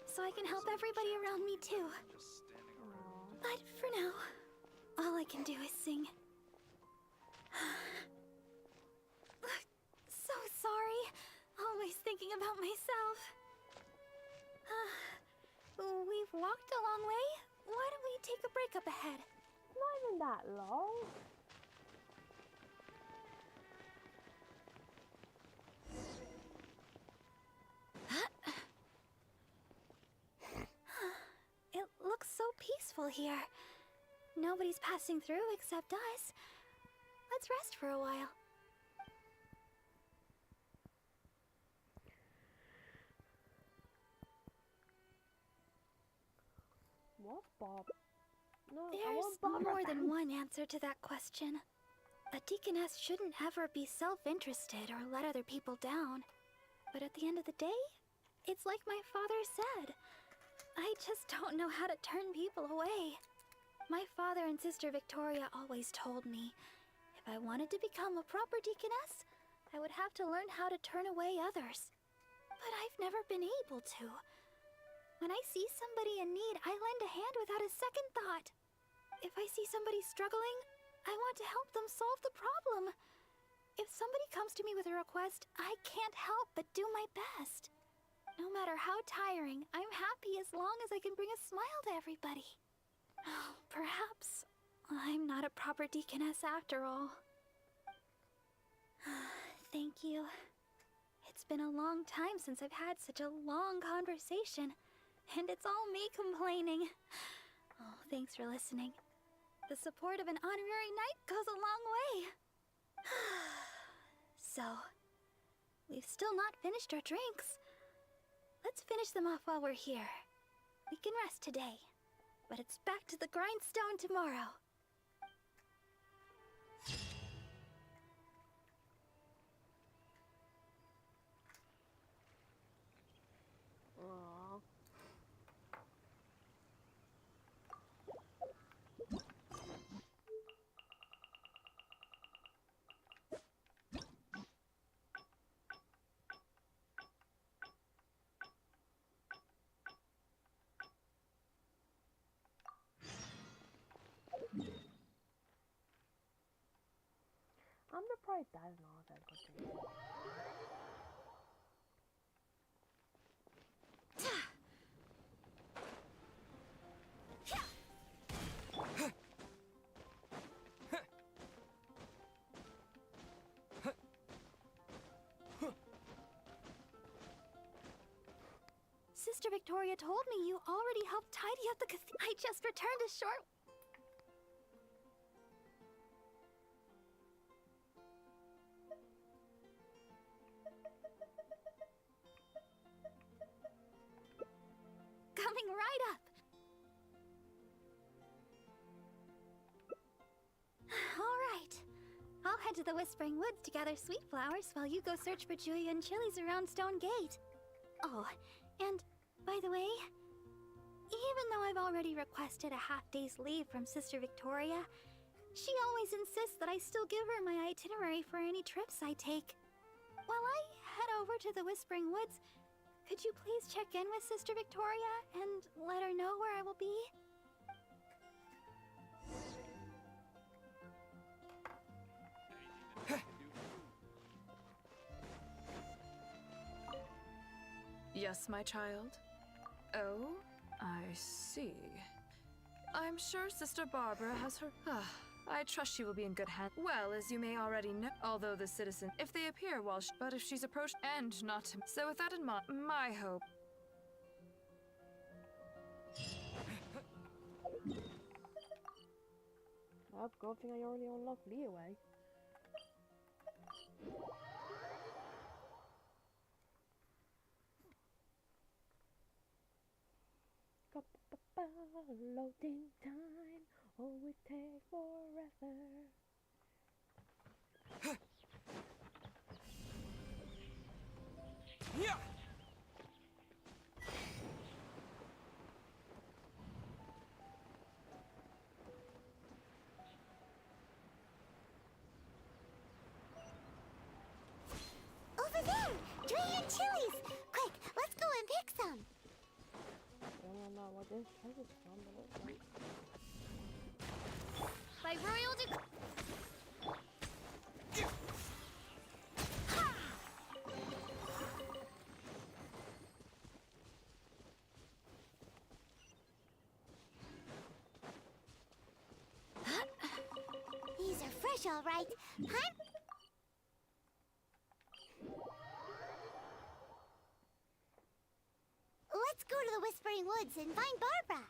so I can help everybody around me too. But for now, all I can do is sing. So sorry, always thinking about myself. We've walked a long way. Why don't we take a break up ahead? Not even that long. It looks so peaceful here. Nobody's passing through except us. Let's rest for a while. What's Bob? No, I There's want Barbara more back. than one answer to that question. A deaconess shouldn't ever be self-interested or let other people down. But at the end of the day, it's like my father said. I just don't know how to turn people away. My father and Sister Victoria always told me, if I wanted to become a proper deaconess, I would have to learn how to turn away others. But I've never been able to. When I see somebody in need, I lend a hand without a second thought. If I see somebody struggling, I want to help them solve the problem. If somebody comes to me with a request, I can't help but do my best. No matter how tiring, I'm happy as long as I can bring a smile to everybody. Perhaps I'm not a proper deaconess after all. Thank you. It's been a long time since I've had such a long conversation, and it's all me complaining. Oh, thanks for listening. The support of an honorary knight goes a long way. So, we've still not finished our drinks. Let's finish them off while we're here. We can rest today, but it's back to the grindstone tomorrow. Aww. I'm surprised that's not that good. Victoria told me you already helped tidy up the I just returned a short... Coming right up. All right. I'll head to the Whispering Woods to gather sweet flowers while you go search for Julia and Chili's around Stone Gate. Oh, and by the way, even though I've already requested a half-day's leave from Sister Victoria, she always insists that I still give her my itinerary for any trips I take. While I head over to the Whispering Woods, could you please check in with Sister Victoria and let her know where I will be? Yes, my child? Oh, I see. I'm sure Sister Barbara has her... I trust she will be in good hands. Well, as you may already know, although the citizen, if they appear while but if she's approached, and not to... So with that in mind, my hope... Well, good thing I already unlocked Leeway. Loading time, oh it takes forever. Yeah. Over there! Julia and Chili's! Quick, let's go and pick some! I don't know what this treasure's from, but it's like... By royal decree... These are fresh, all right. Huh? Let's go to the Whispering Woods and find Barbara.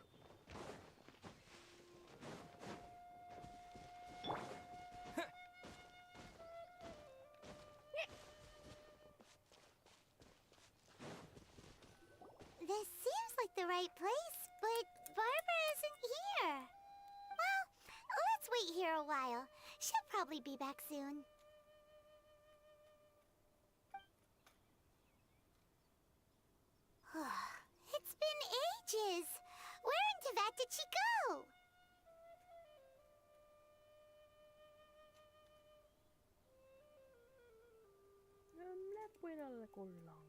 This seems like the right place, but Barbara isn't here. Well, let's wait here a while. She'll probably be back soon. It's been ages. Where in Teyvat did she go? I'm left with a little longer.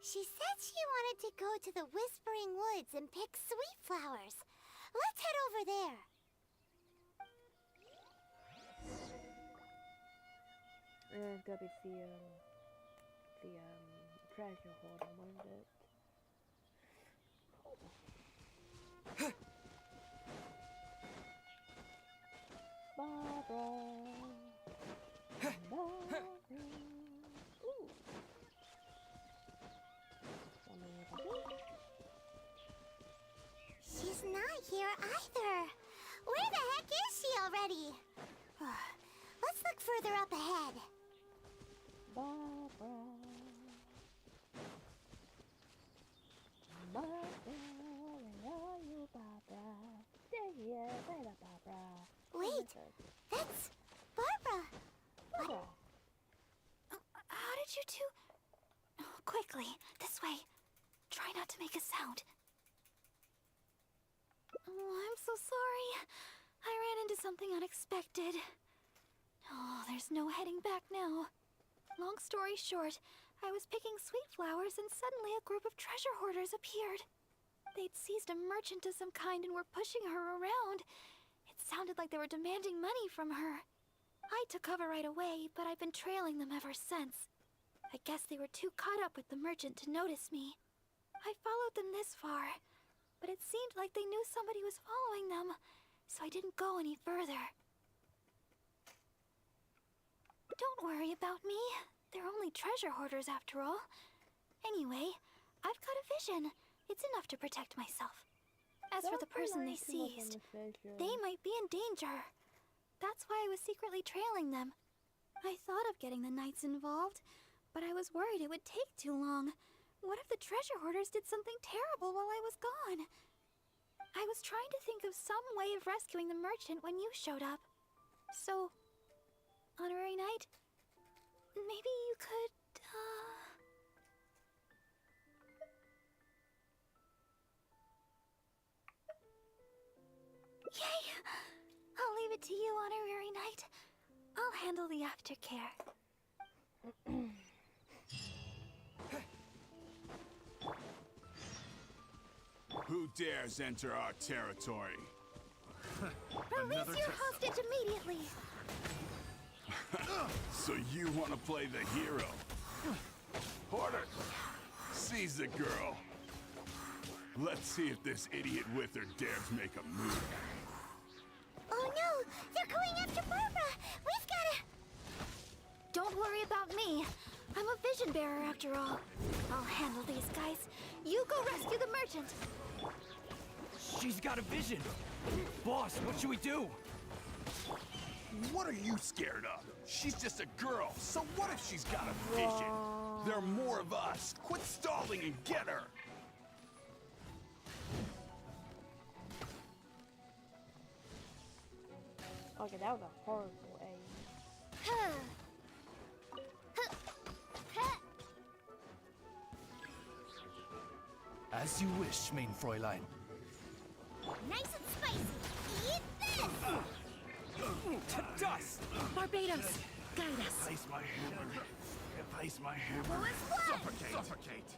She said she wanted to go to the Whispering Woods and pick sweet flowers. Let's head over there. It's gonna be the treasure hoarder, won't it? Barbara. Barbara. Ooh. She's not here either. Where the heck is she already? Let's look further up ahead. Barbara. Barbara, where are you, Barbara? Stay here, wait, Barbara. Wait, that's Barbara. Barbara. How did you two... Quickly, this way. Try not to make a sound. Oh, I'm so sorry. I ran into something unexpected. Oh, there's no heading back now. Long story short, I was picking sweet flowers and suddenly a group of treasure hoarders appeared. They'd seized a merchant of some kind and were pushing her around. It sounded like they were demanding money from her. I took cover right away, but I've been trailing them ever since. I guess they were too caught up with the merchant to notice me. I followed them this far, but it seemed like they knew somebody was following them, so I didn't go any further. Don't worry about me. They're only treasure hoarders after all. Anyway, I've got a vision. It's enough to protect myself. As for the person they seized, they might be in danger. That's why I was secretly trailing them. I thought of getting the knights involved, but I was worried it would take too long. What if the treasure hoarders did something terrible while I was gone? I was trying to think of some way of rescuing the merchant when you showed up. So, Honorary Knight, maybe you could, Yay! I'll leave it to you, Honorary Knight. I'll handle the aftercare. Who dares enter our territory? Release your hostage immediately! So you want to play the hero? Hoarder, seize the girl. Let's see if this idiot with her dares make a move. Oh no! They're going after Barbara! We've gotta... Don't worry about me. I'm a vision bearer after all. I'll handle these guys. You go rescue the merchant. She's got a vision. Boss, what should we do? What are you scared of? She's just a girl, so what if she's got a vision? There are more of us. Quit stalling and get her! Okay, that was a horrible aim. As you wish, main Fräulein. Nice and spicy. Eat this! To dust! Barbados, guide us. Place my hammer. Place my hammer. Suffocate! Suffocate!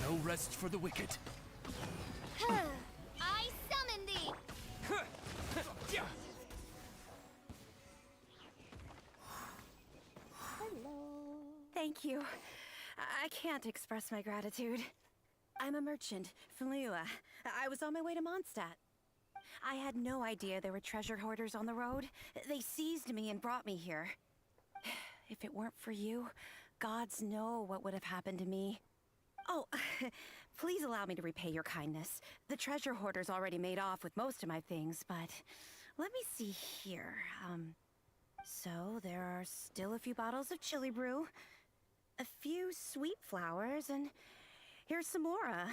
No rest for the wicked. I summon thee! Thank you. I can't express my gratitude. I'm a merchant from Liua. I was on my way to Mondstadt. I had no idea there were treasure hoarders on the road. They seized me and brought me here. If it weren't for you, gods know what would have happened to me. Oh, please allow me to repay your kindness. The treasure hoarders already made off with most of my things, but let me see here. So there are still a few bottles of chili brew, a few sweet flowers, and here's some more.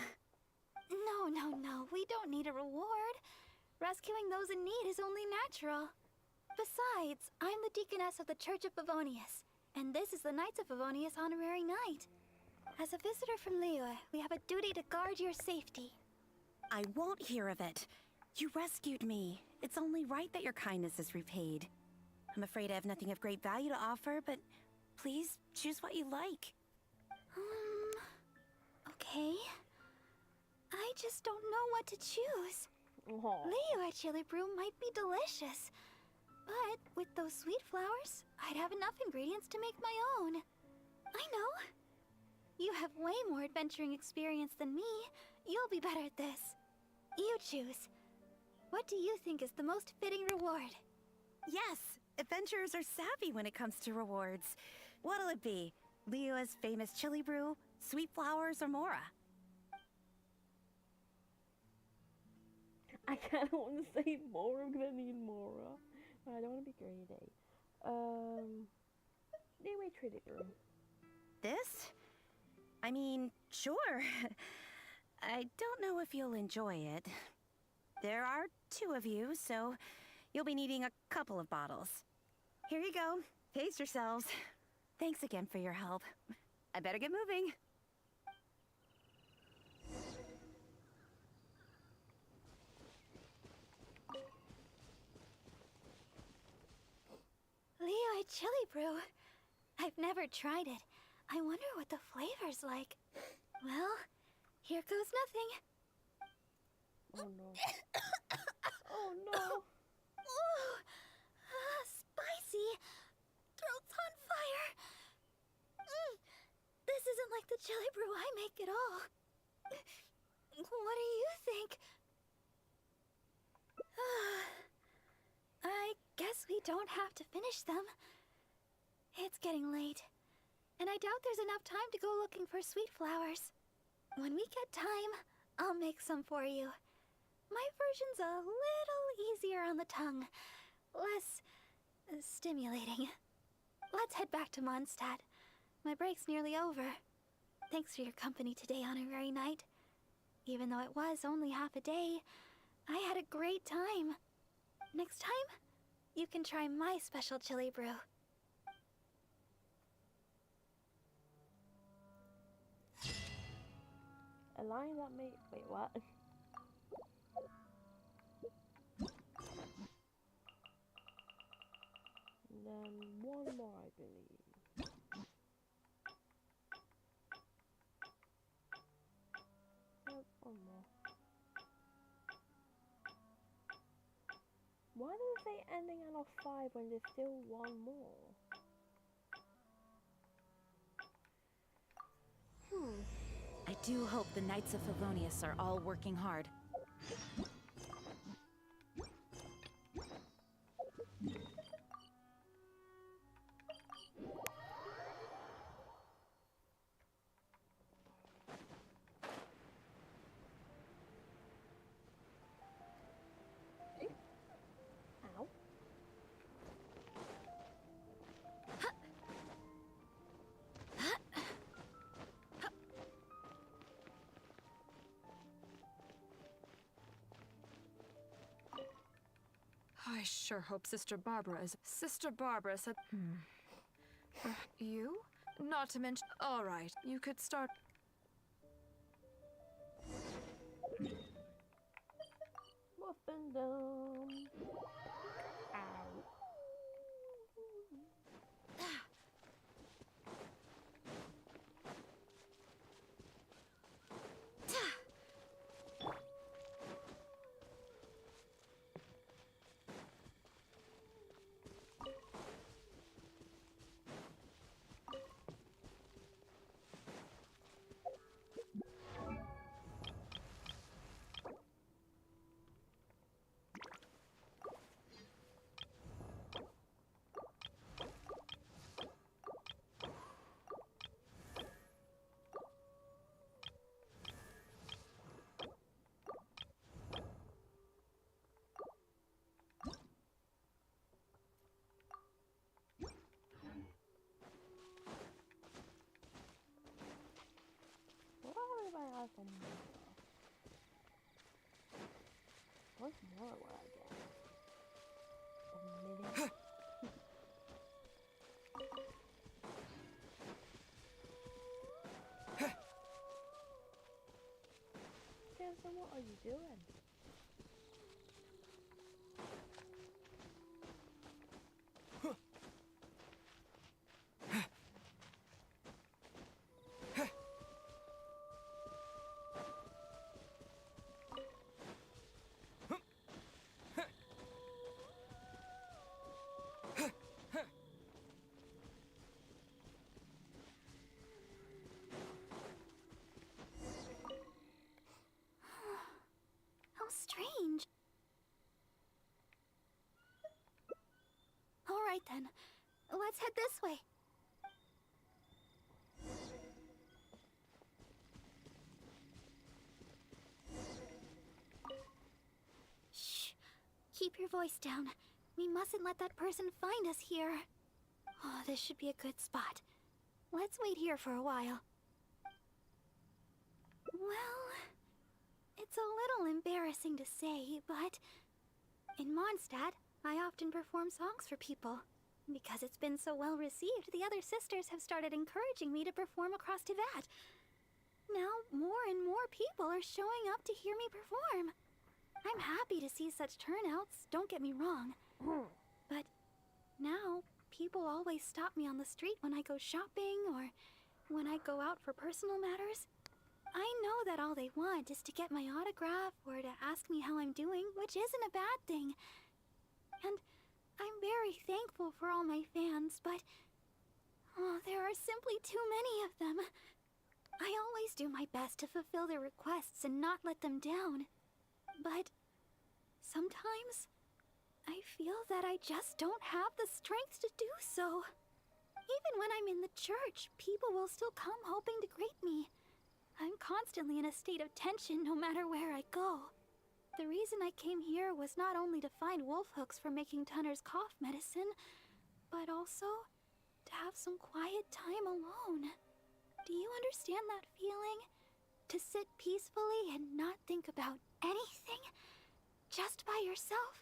No, we don't need a reward. Rescuing those in need is only natural. Besides, I'm the deaconess of the Church of Favonius, and this is the Knights of Favonius Honorary Knight. As a visitor from Liua, we have a duty to guard your safety. I won't hear of it. You rescued me. It's only right that your kindness is repaid. I'm afraid I have nothing of great value to offer, but please choose what you like. Okay. I just don't know what to choose. Liua chili brew might be delicious, but with those sweet flowers, I'd have enough ingredients to make my own. I know. You have way more adventuring experience than me. You'll be better at this. You choose. What do you think is the most fitting reward? Yes, adventurers are savvy when it comes to rewards. What'll it be? Liua's famous chili brew, sweet flowers, or Mora? I kind of want to say Mora because I need Mora. But I don't want to be greedy. Anyway, treat it room. This? I mean, sure. I don't know if you'll enjoy it. There are 2 of you, so you'll be needing a couple of bottles. Here you go. Pace yourselves. Thanks again for your help. I better get moving. Liua chili brew. I've never tried it. I wonder what the flavor's like. Well, here goes nothing. Oh no. Oh no. Ooh, spicy. Throat's on fire. This isn't like the chili brew I make at all. What do you think? I guess we don't have to finish them. It's getting late. and I doubt there's enough time to go looking for sweet flowers. When we get time, I'll make some for you. My version's a little easier on the tongue, less stimulating. Let's head back to Mondstadt. My break's nearly over. Thanks for your company today, Honorary Knight. Even though it was only half a day, I had a great time. Next time, you can try my special chili brew. A line that may... Wait, what? And then one more, I believe. Yep, one more. Why does it say ending on a 5 when there's still one more? I do hope the Knights of Favonius are all working hard. Ow. I sure hope Sister Barbara is. Sister Barbara said. You? Not to mention. Alright, you could start. What's been done? Ow. I have some more. What's more what I get? A million? Jensen, what are you doing? How strange. All right then, let's head this way. Shh. Keep your voice down. We mustn't let that person find us here. Oh, this should be a good spot. Let's wait here for a while. Well, it's a little embarrassing to say, but in Mondstadt, I often perform songs for people. Because it's been so well received, the other sisters have started encouraging me to perform across Tivat. Now, more and more people are showing up to hear me perform. I'm happy to see such turnouts, don't get me wrong. But now, people always stop me on the street when I go shopping or when I go out for personal matters. I know that all they want is to get my autograph or to ask me how I'm doing, which isn't a bad thing. And I'm very thankful for all my fans, but there are simply too many of them. I always do my best to fulfill their requests and not let them down. But sometimes I feel that I just don't have the strength to do so. Even when I'm in the church, people will still come hoping to greet me. I'm constantly in a state of tension no matter where I go. The reason I came here was not only to find wolf hooks for making Tunner's cough medicine, but also to have some quiet time alone. Do you understand that feeling? To sit peacefully and not think about anything? Just by yourself?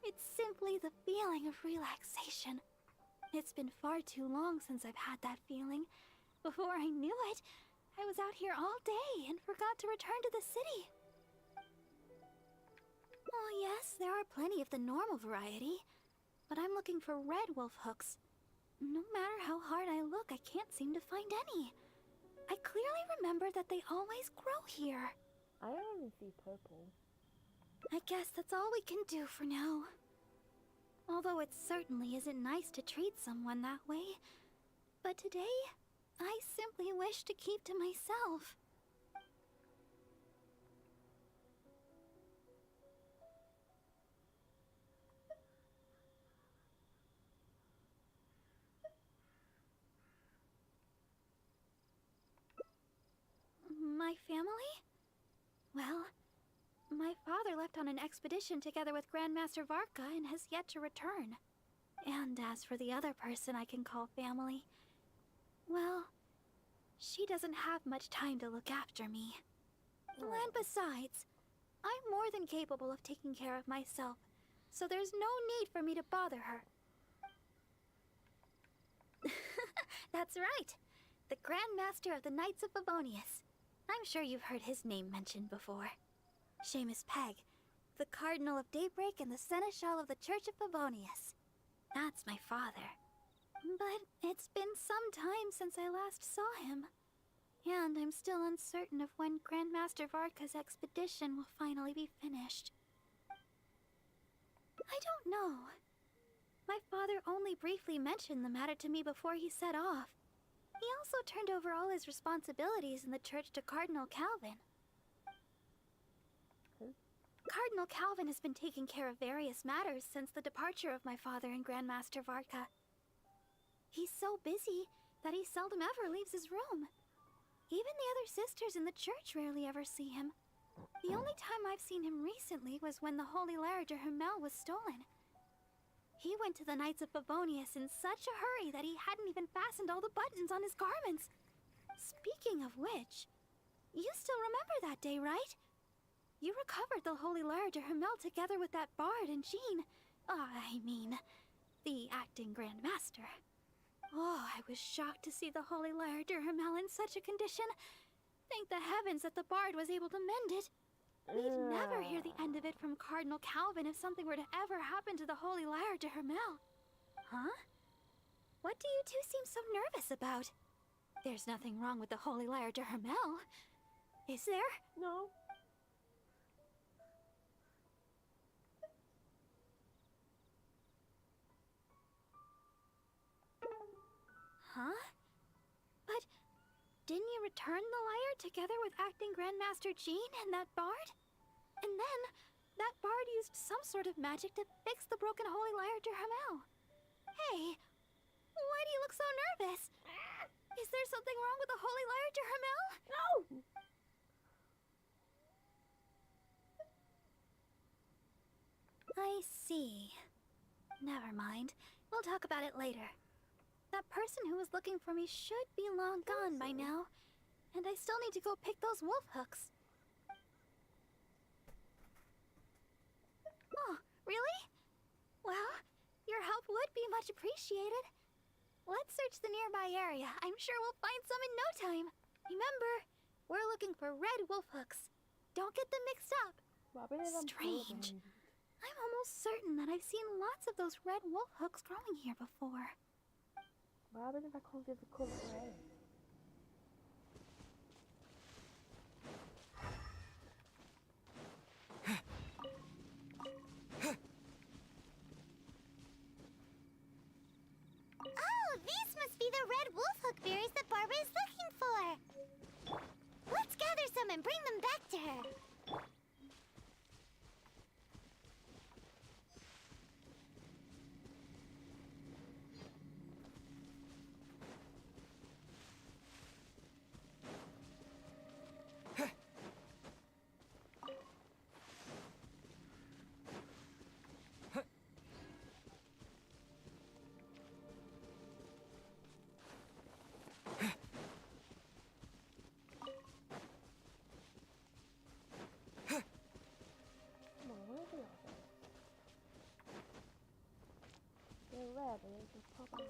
It's simply the feeling of relaxation. It's been far too long since I've had that feeling. Before I knew it, I was out here all day and forgot to return to the city. Oh yes, there are plenty of the normal variety, but I'm looking for red wolf hooks. No matter how hard I look, I can't seem to find any. I clearly remember that they always grow here. I only see purple. I guess that's all we can do for now. Although it certainly isn't nice to treat someone that way. But today, I simply wish to keep to myself. My family? Well, my father left on an expedition together with Grandmaster Varka and has yet to return. And as for the other person I can call family, well, she doesn't have much time to look after me. And besides, I'm more than capable of taking care of myself, so there's no need for me to bother her. That's right, the Grandmaster of the Knights of Favonius. I'm sure you've heard his name mentioned before. Seamus Pegg, the Cardinal of Daybreak and the Seneschal of the Church of Favonius. That's my father. But it's been some time since I last saw him. And I'm still uncertain of when Grandmaster Varka's expedition will finally be finished. I don't know. My father only briefly mentioned the matter to me before he set off. He also turned over all his responsibilities in the church to Cardinal Calvin. Cardinal Calvin has been taking care of various matters since the departure of my father and Grandmaster Varka. He's so busy that he seldom ever leaves his room. Even the other sisters in the church rarely ever see him. The only time I've seen him recently was when the Holy Lyre de Hermel was stolen. He went to the Knights of Favonius in such a hurry that he hadn't even fastened all the buttons on his garments. Speaking of which, you still remember that day, right? You recovered the Holy Lyre de Hermel together with that bard and Jean. The acting Grand Master. Oh, I was shocked to see the Holy Lyre de Hermel in such a condition. Thank the heavens that the bard was able to mend it. We'd never hear the end of it from Cardinal Calvin if something were to ever happen to the Holy Lyre de Hermel. Huh? What do you two seem so nervous about? There's nothing wrong with the Holy Lyre de Hermel. Is there? No. Huh? But didn't you return the lyre together with acting Grandmaster Jean and that bard? And then, that bard used some sort of magic to fix the broken Holy Lyre de Hermel. Hey, why do you look so nervous? Is there something wrong with the Holy Lyre de Hermel? No! I see. Never mind. We'll talk about it later. That person who was looking for me should be long gone by now. And I still need to go pick those wolf hooks. Oh, really? Well, your help would be much appreciated. Let's search the nearby area. I'm sure we'll find some in no time. Remember, we're looking for red wolf hooks. Don't get them mixed up. Strange. I'm almost certain that I've seen lots of those red wolf hooks growing here before. What happens if I can't get the color red? Oh, these must be the red wolfhook berries that Barbara is looking for. Let's gather some and bring them back to her. Pop out.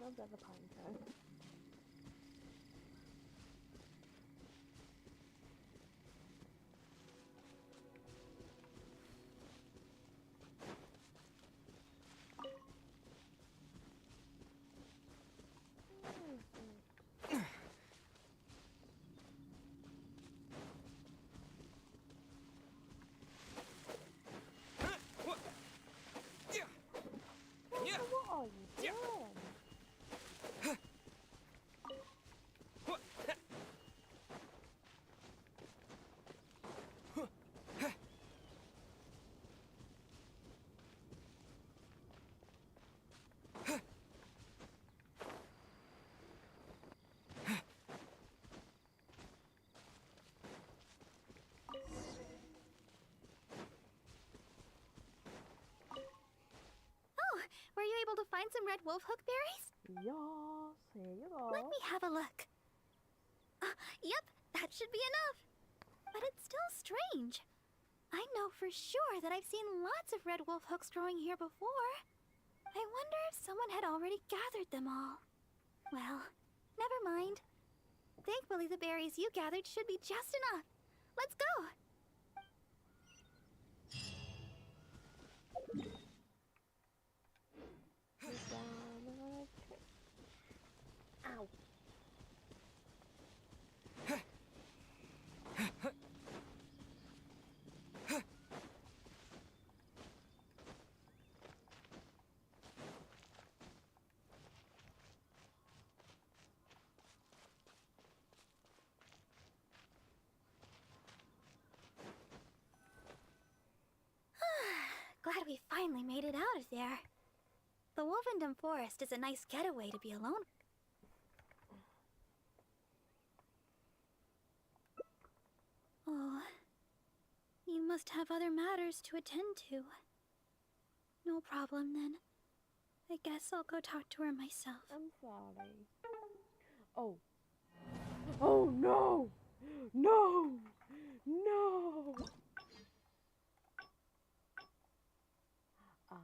Love that the pine cone. What are you doing? Oh, were you able to find some red wolf hook berries? Yes, here you go. Let me have a look. Yep, that should be enough. But it's still strange. I know for sure that I've seen lots of red wolf hooks growing here before. I wonder if someone had already gathered them all. Well, never mind. Thankfully, the berries you gathered should be just enough. Let's go! Ow. Glad we finally made it out of there. The Wolvendom Forest is a nice getaway to be alone. Oh, you must have other matters to attend to. No problem then. I guess I'll go talk to her myself. I'm sorry. Oh. Oh no! No! No! Ah.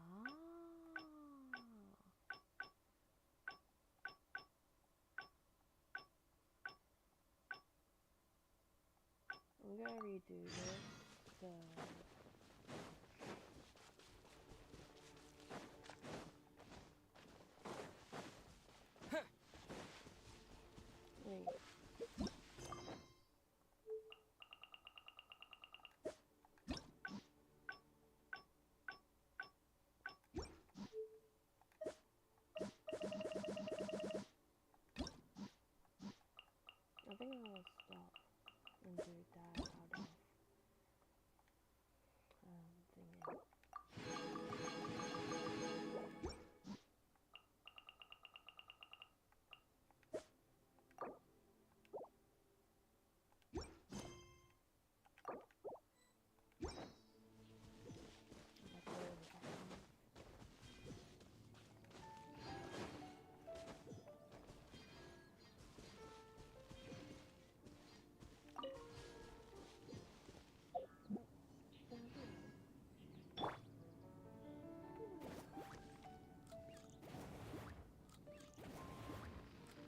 I'm gonna redo this. So